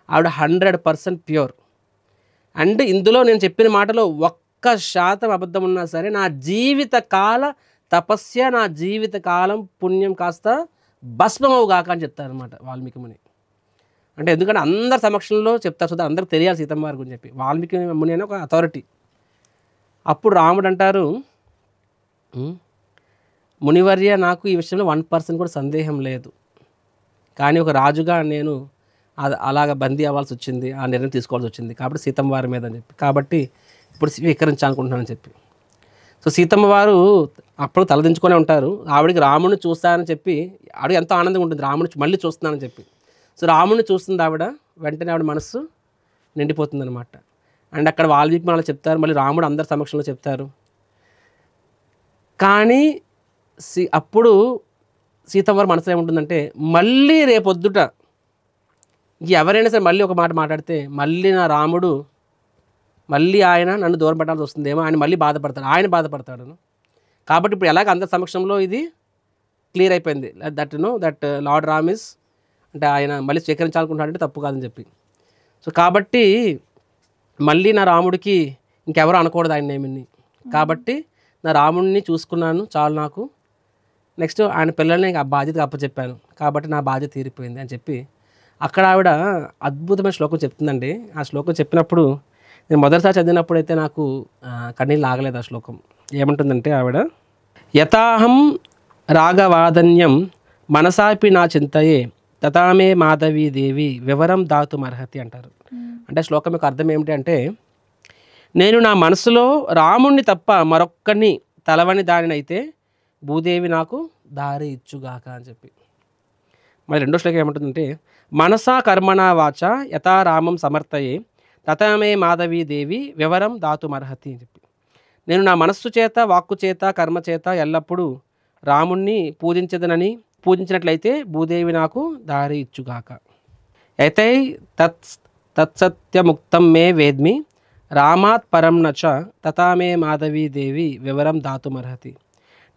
ఆవిడ 100% ప్యూర్. అండ్ ఇందులో నేను చెప్పిన మాటలో 1% అబద్ధం ఉన్నా సరే నా జీవిత కాల తపస్య, నా జీవిత కాలం పుణ్యం కాస్త భస్మమవుగాక అని చెప్తారనమాట వాల్మీకి ముని. అంటే ఎందుకంటే అందరి సమక్షంలో చెప్తారు, చూద్దాం అందరికి తెలియాలి సీతమ్మ వారి గురించి చెప్పి. వాల్మీకి ముని అనే ఒక అథారిటీ. అప్పుడు రాముడు అంటారు, మునివర్య నాకు ఈ విషయంలో 1% కూడా సందేహం లేదు, కానీ ఒక రాజుగా నేను అలాగ బందీ అవ్వాల్సి వచ్చింది, ఆ నిర్ణయం తీసుకోవాల్సి వచ్చింది, కాబట్టి సీతమ్మ వారి మీద అని చెప్పి, కాబట్టి ఇప్పుడు స్వీకరించాలనుకుంటున్నానని చెప్పి. సో సీతమ్మ వారు అప్పుడు తలదించుకొనే ఉంటారు. ఆవిడకి రాముడిని చూస్తానని చెప్పి ఆవిడ ఎంతో ఆనందంగా ఉంటుంది, రాముడిని మళ్ళీ చూస్తున్నానని చెప్పి. సో రాముడిని చూస్తుంది ఆవిడ. వెంటనే ఆవిడ మనస్సు నిండిపోతుంది అనమాట. అండ్ అక్కడ వాల్మీకి మనలో చెప్తారు, మళ్ళీ రాముడు అందరి సమక్షంలో చెప్తారు. కానీ అప్పుడు సీతమ్మ వారి మనసులో ఏముంటుందంటే, మళ్ళీ రేపొద్దుట ఎవరైనా సరే మళ్ళీ ఒక మాట మాట్లాడితే మళ్ళీ నా రాముడు మళ్ళీ ఆయన నన్ను దూరం పెట్టాల్సి వస్తుందేమో, ఆయన మళ్ళీ బాధపడతాడు, ఆయన బాధపడతాడు. కాబట్టి ఇప్పుడు ఎలాగ అందరి సమక్షంలో ఇది క్లియర్ అయిపోయింది దట్ లార్డ్ రామ్ ఇస్ అంటే ఆయన మళ్ళీ స్వీకరించాలనుకుంటున్నాడంటే తప్పు కాదని చెప్పి. సో కాబట్టి మళ్ళీ నా రాముడికి ఇంకెవరు అనకూడదు ఆయన నేమిని, కాబట్టి నా రాముడిని చూసుకున్నాను చాలు నాకు, నెక్స్ట్ ఆయన పిల్లల్ని ఆ బాధ్యత అప్పచెప్పాను, కాబట్టి నా బాధ్యత తీరిపోయింది అని చెప్పి అక్కడ ఆవిడ అద్భుతమైన శ్లోకం చెప్తుందండి. ఆ శ్లోకం చెప్పినప్పుడు నేను మొదటిసారి చదివినప్పుడు అయితే నాకు కన్నీళ్ళు ఆగలేదు. ఆ శ్లోకం ఏమంటుందంటే ఆవిడ, యథాహం రాగవాదన్యం మనసాపి నా చింతయే తథామే మాధవీ దేవి వివరం దాతుమర్హతి అంటారు. అంటే శ్లోకం యొక్క అర్థం ఏమిటి అంటే, నేను నా మనసులో రాముణ్ణి తప్ప మరొక్కరిని తలవని దానినైతే భూదేవి నాకు దారి ఇచ్చుగాక అని చెప్పి. మరి రెండో శ్లోకం ఏమంటుందంటే, మనసా కర్మణ వాచ యథా రామం సమర్థయే తథామే మాధవీ దేవి వివరం దాతుమర్హతి అని చెప్పి. నేను నా మనస్సు చేత, వాక్కు చేత, కర్మ చేత ఎల్లప్పుడూ రాముణ్ణి పూజించినట్లయితే భూదేవి నాకు దారి ఇచ్చుగాక. అయితే తత్సత్యముక్తం మే వేద్మి రామాత్ పరం నచ తథామే మాధవీ దేవి వివరం దాతుమర్హతి.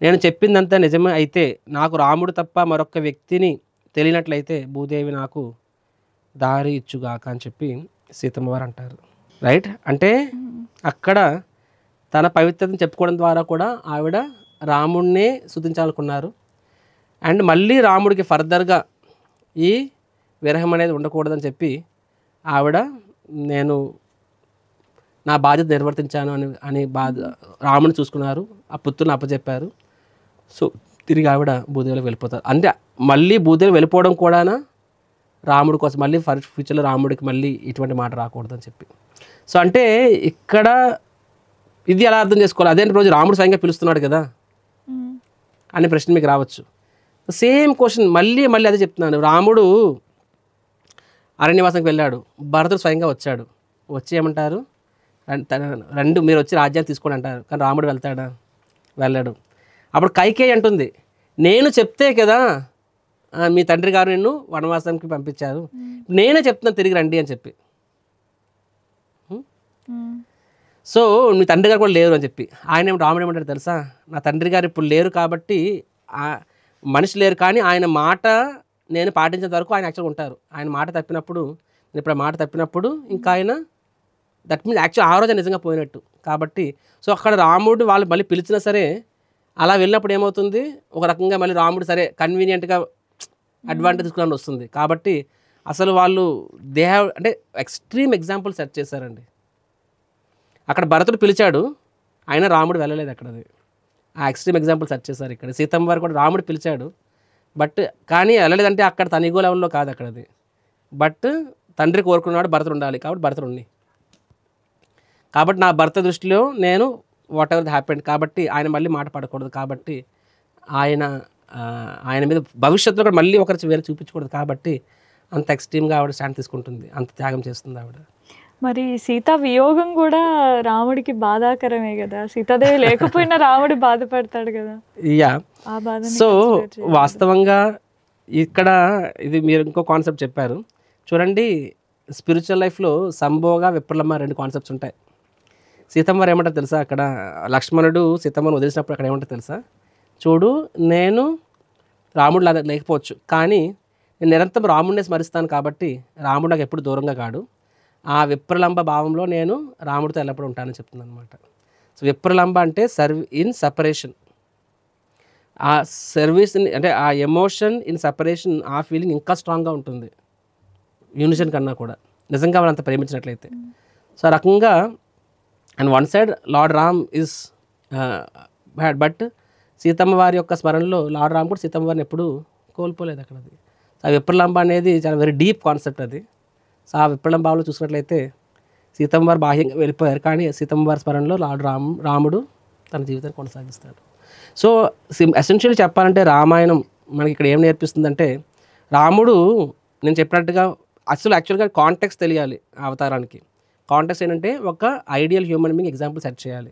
నేను చెప్పిందంతా నిజమే అయితే నాకు రాముడు తప్ప మరొక వ్యక్తిని తెలియనట్లయితే భూదేవి నాకు దారి ఇచ్చుగాక అని చెప్పి సీతమ్మ వారు అంటారు. రైట్, అంటే అక్కడ తన పవిత్రతను చెప్పుకోవడం ద్వారా కూడా ఆవిడ రాముడినే స్తుతించాలనుకున్నారు. అండ్ మళ్ళీ రాముడికి ఫర్దర్గా ఈ విరహం అనేది ఉండకూడదని చెప్పి ఆవిడ నేను నా బాధ్యత నిర్వర్తించాను అని రాముని చూసుకున్నారు, ఆ పుత్రుని అప్పచెప్పారు. సో తిరిగి ఆవిడ భూదేవిలోకి వెళ్ళిపోతారు. అంటే మళ్ళీ భూదేవి వెళ్ళిపోవడం కూడా రాముడి కోసం, మళ్ళీ ఫ్యూచర్లో రాముడికి మళ్ళీ ఇటువంటి మాట రాకూడదని చెప్పి. సో అంటే ఇక్కడ ఇది ఎలా అర్థం చేసుకోవాలి, అదే రోజు రాముడు స్వయంగా పిలుస్తున్నాడు కదా అనే ప్రశ్న మీకు రావచ్చు. సేమ్ క్వశ్చన్ మళ్ళీ అదే చెప్తున్నాను. రాముడు అరణ్యవాసానికి వెళ్ళాడు, భరతుడు స్వయంగా వచ్చాడు, వచ్చి ఏమంటారు, రెండు మీరు వచ్చి రాజ్యాన్ని తీసుకోండి అంటారు. కానీ రాముడు వెళ్తాడా? వెళ్ళాడు. అప్పుడు కైకేయి అంటుంది, నేను చెప్తే కదా మీ తండ్రి గారు నిన్ను వనవాసానికి పంపించారు, నేనే చెప్తున్నాను తిరిగి రండి అని చెప్పి. సో మీ తండ్రి గారు కూడా లేరు అని చెప్పి ఆయన రాముడు ఏమంటాడు తెలుసా, నా తండ్రి గారు ఇప్పుడు లేరు కాబట్టి మనిషి లేరు, కానీ ఆయన మాట నేను పాటించేంత వరకు ఆయన యాక్చువల్గా ఉంటారు. ఆయన మాట తప్పినప్పుడు, నేను ఇప్పుడు మాట తప్పినప్పుడు ఇంకా ఆయన దట్ మీన్స్ యాక్చువల్ ఆ రోజు నిజంగా పోయినట్టు. కాబట్టి సో అక్కడ రాముడు వాళ్ళు మళ్ళీ పిలిచినా సరే అలా వెళ్ళినప్పుడు ఏమవుతుంది, ఒక రకంగా మళ్ళీ రాముడు సరే కన్వీనియంట్గా అడ్వాంటేజ్ తీసుకుని వస్తుంది. కాబట్టి అసలు వాళ్ళు దే హ్యావ్ అంటే ఎక్స్ట్రీమ్ ఎగ్జాంపుల్ సెట్ చేశారండి. అక్కడ భరతుడు పిలిచాడు, అయినా రాముడు వెళ్ళలేదు అక్కడది. ఆ ఎక్స్ట్రీమ్ ఎగ్జాంపుల్ సెట్ చేశారు ఇక్కడ. సీతమ్మ వారు కూడా రాముడు పిలిచాడు బట్ కానీ వెళ్ళలేదంటే అక్కడ తన ఈగో లెవెల్లో కాదు అక్కడది. బట్ తండ్రి కోరుకున్నాడు భరతుడు ఉండాలి, కాబట్టి భరతుడు ఉంది. కాబట్టి నా భర్త దృష్టిలో నేను వాట్ ఎవర్ హ్యాపెండ్, కాబట్టి ఆయన మళ్ళీ మాట పడకూడదు, కాబట్టి ఆయన మీద భవిష్యత్తులో కూడా మళ్ళీ ఒకరి వేరే చూపించకూడదు, కాబట్టి అంత ఎక్స్ట్రీమ్గా ఆవిడ స్టాండ్ తీసుకుంటుంది, అంత త్యాగం చేస్తుంది ఆవిడ. మరి సీతా వియోగం కూడా రాముడికి బాధాకరమే కదా, సీతాదేవి లేకపోయినా రాముడు బాధపడతాడు కదా. యా, సో వాస్తవంగా ఇక్కడ ఇది మీరు ఇంకో కాన్సెప్ట్ చెప్పారు చూడండి. స్పిరిచువల్ లైఫ్లో సంభోగ విప్రలమ్మ రెండు కాన్సెప్ట్స్ ఉంటాయి. సీతమ్మ వారు ఏమంటారు తెలుసా, అక్కడ లక్ష్మణుడు సీతమ్మను వదిలిసినప్పుడు అక్కడ ఏమంటారు తెలుసా, చూడు నేను రాముడు లేకపోవచ్చు కానీ నేను నిరంతరం రాముడినే స్మరిస్తాను, కాబట్టి రాముడు నాకు ఎప్పుడు దూరంగా కాడు, ఆ విప్రలంబ భావంలో నేను రాముడితో ఎల్లప్పుడూ ఉంటానని చెప్తుంది అనమాట. సో విప్రలంబ అంటే ఇన్ సపరేషన్, ఆ సర్వీస్ అంటే ఆ ఎమోషన్ ఇన్ సపరేషన్, ఆ ఫీలింగ్ ఇంకా స్ట్రాంగ్గా ఉంటుంది యూనిషన్ కన్నా కూడా, నిజంగా వాళ్ళు అంత ప్రేమించినట్లయితే. సో ఆ రకంగా and one side lord Ram is bad, but Seethamma వారి యొక్క స్మరణలో లార్డ్ రామ్ కూడా సీతమ్మ వారిని ఎప్పుడూ కోల్పోలేదు అక్కడది. ఆ విప్రలంబ అనేది చాలా వెరీ డీప్ కాన్సెప్ట్ అది. సో ఆ విప్లవంలో చూసినట్లయితే సీతమ్మ వారు బాహ్యంగా వెళ్ళిపోయారు, కానీ సీతమ్మ వారి స్మరణలో రాముడు తన జీవితాన్ని కొనసాగిస్తాడు. సో ఎసెన్షియల్ చెప్పాలంటే రామాయణం మనకి ఇక్కడ ఏం నేర్పిస్తుందంటే, రాముడు నేను చెప్పినట్టుగా అసలు యాక్చువల్గా కాంటెక్స్ట్ తెలియాలి ఆ అవతారానికి. కాంటెక్స్ట్ ఏంటంటే ఒక ideal human being example set చేయాలి.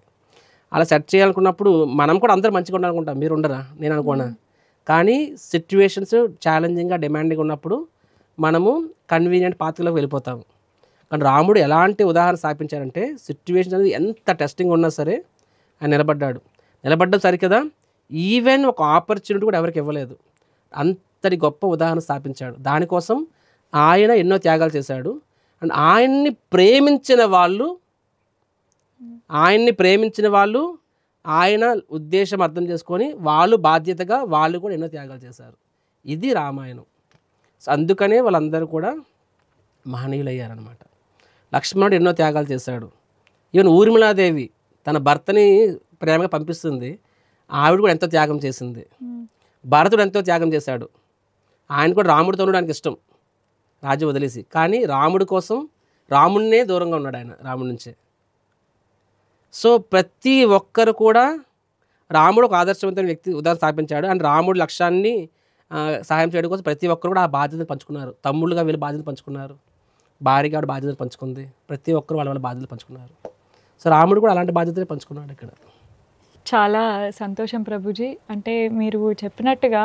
అలా సెట్ చేయాలనుకున్నప్పుడు మనం కూడా అందరూ మంచిగా ఉండాలనుకుంటాం, మీరు ఉండరా, నేను అనుకోనా. కానీ సిచ్యువేషన్స్ ఛాలెంజింగ్గా డిమాండింగ్ ఉన్నప్పుడు మనము కన్వీనియంట్ పాత్రలోకి వెళ్ళిపోతాము. కానీ రాముడు ఎలాంటి ఉదాహరణ స్థాపించారంటే సిచ్యువేషన్ అనేది ఎంత టెస్టింగ్ ఉన్నా సరే ఆయన నిలబడ్డం సరికదా, ఈవెన్ ఒక ఆపర్చునిటీ కూడా ఎవరికి ఇవ్వలేదు. అంతటి గొప్ప ఉదాహరణ స్థాపించాడు. దానికోసం ఆయన ఎన్నో త్యాగాలు చేశాడు. అండ్ ఆయన్ని ప్రేమించిన వాళ్ళు ఆయన ఉద్దేశం అర్థం చేసుకొని వాళ్ళు బాధ్యతగా వాళ్ళు కూడా ఎన్నో త్యాగాలు చేశారు. ఇది రామాయణం. సో అందుకనే వాళ్ళందరూ కూడా మహనీయులయ్యారనమాట. లక్ష్మణుడు ఎన్నో త్యాగాలు చేశాడు. ఈవెన్ ఊర్మిళాదేవి తన భర్తని ప్రేమగా పంపిస్తుంది, ఆవిడ కూడా ఎంతో త్యాగం చేసింది. భరతుడు ఎంతో త్యాగం చేశాడు. ఆయన కూడా రాముడితో ఉండడానికి ఇష్టం, రాజ్యం వదిలేసి. కానీ రాముడి కోసం రాముడినే దూరంగా ఉన్నాడు ఆయన, రాముడి నుంచే. సో ప్రతి ఒక్కరు కూడా రాముడు ఒక ఆదర్శవంతమైన వ్యక్తి ఉదాహరణ స్థాపించాడు. అండ్ రాముడి లక్ష్యాన్ని సహాయం చేయడం కోసం ప్రతి ఒక్కరు కూడా ఆ బాధ్యతను పంచుకున్నారు. తమ్ముళ్ళుగా వీళ్ళు బాధ్యతలు పంచుకున్నారు, భార్యగా ఆవిడ బాధ్యతలు పంచుకుంది. ప్రతి ఒక్కరు వాళ్ళ బాధ్యతలు పంచుకున్నారు. సో రాముడు కూడా అలాంటి బాధ్యతలే పంచుకున్నాడు ఇక్కడ. చాలా సంతోషం ప్రభుజీ. అంటే మీరు చెప్పినట్టుగా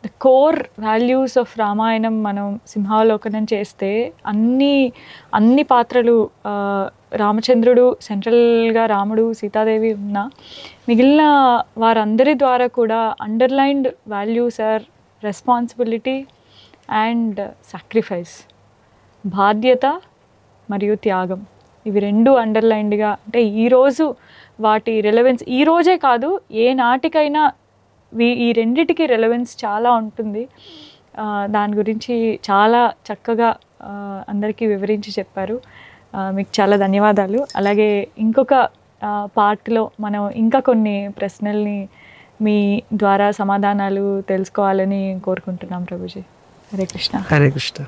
the core values of Ramayanam మనం సింహావలోకనం చేస్తే అన్ని పాత్రలు, రామచంద్రుడు సెంట్రల్గా, రాముడు, సీతాదేవి ఉన్న మిగిలిన వారందరి ద్వారా కూడా underlined values are responsibility and sacrifice, బాధ్యత మరియు త్యాగం. ఇవి రెండు అండర్లైన్డ్గా, అంటే ఈరోజు వాటి రెలవెన్స్, ఈరోజే కాదు ఏ నాటికైనా ఈ రెండిటికి రెలవెన్స్ చాలా ఉంటుంది. దాని గురించి చాలా చక్కగా అందరికీ వివరించి చెప్పారు. మీకు చాలా ధన్యవాదాలు. అలాగే ఇంకొక పార్ట్లో మనం ఇంకా కొన్ని ప్రశ్నల్ని మీ ద్వారా సమాధానాలు తెలుసుకోవాలని కోరుకుంటున్నాం ప్రభుజీ. హరే కృష్ణ. హరే కృష్ణ.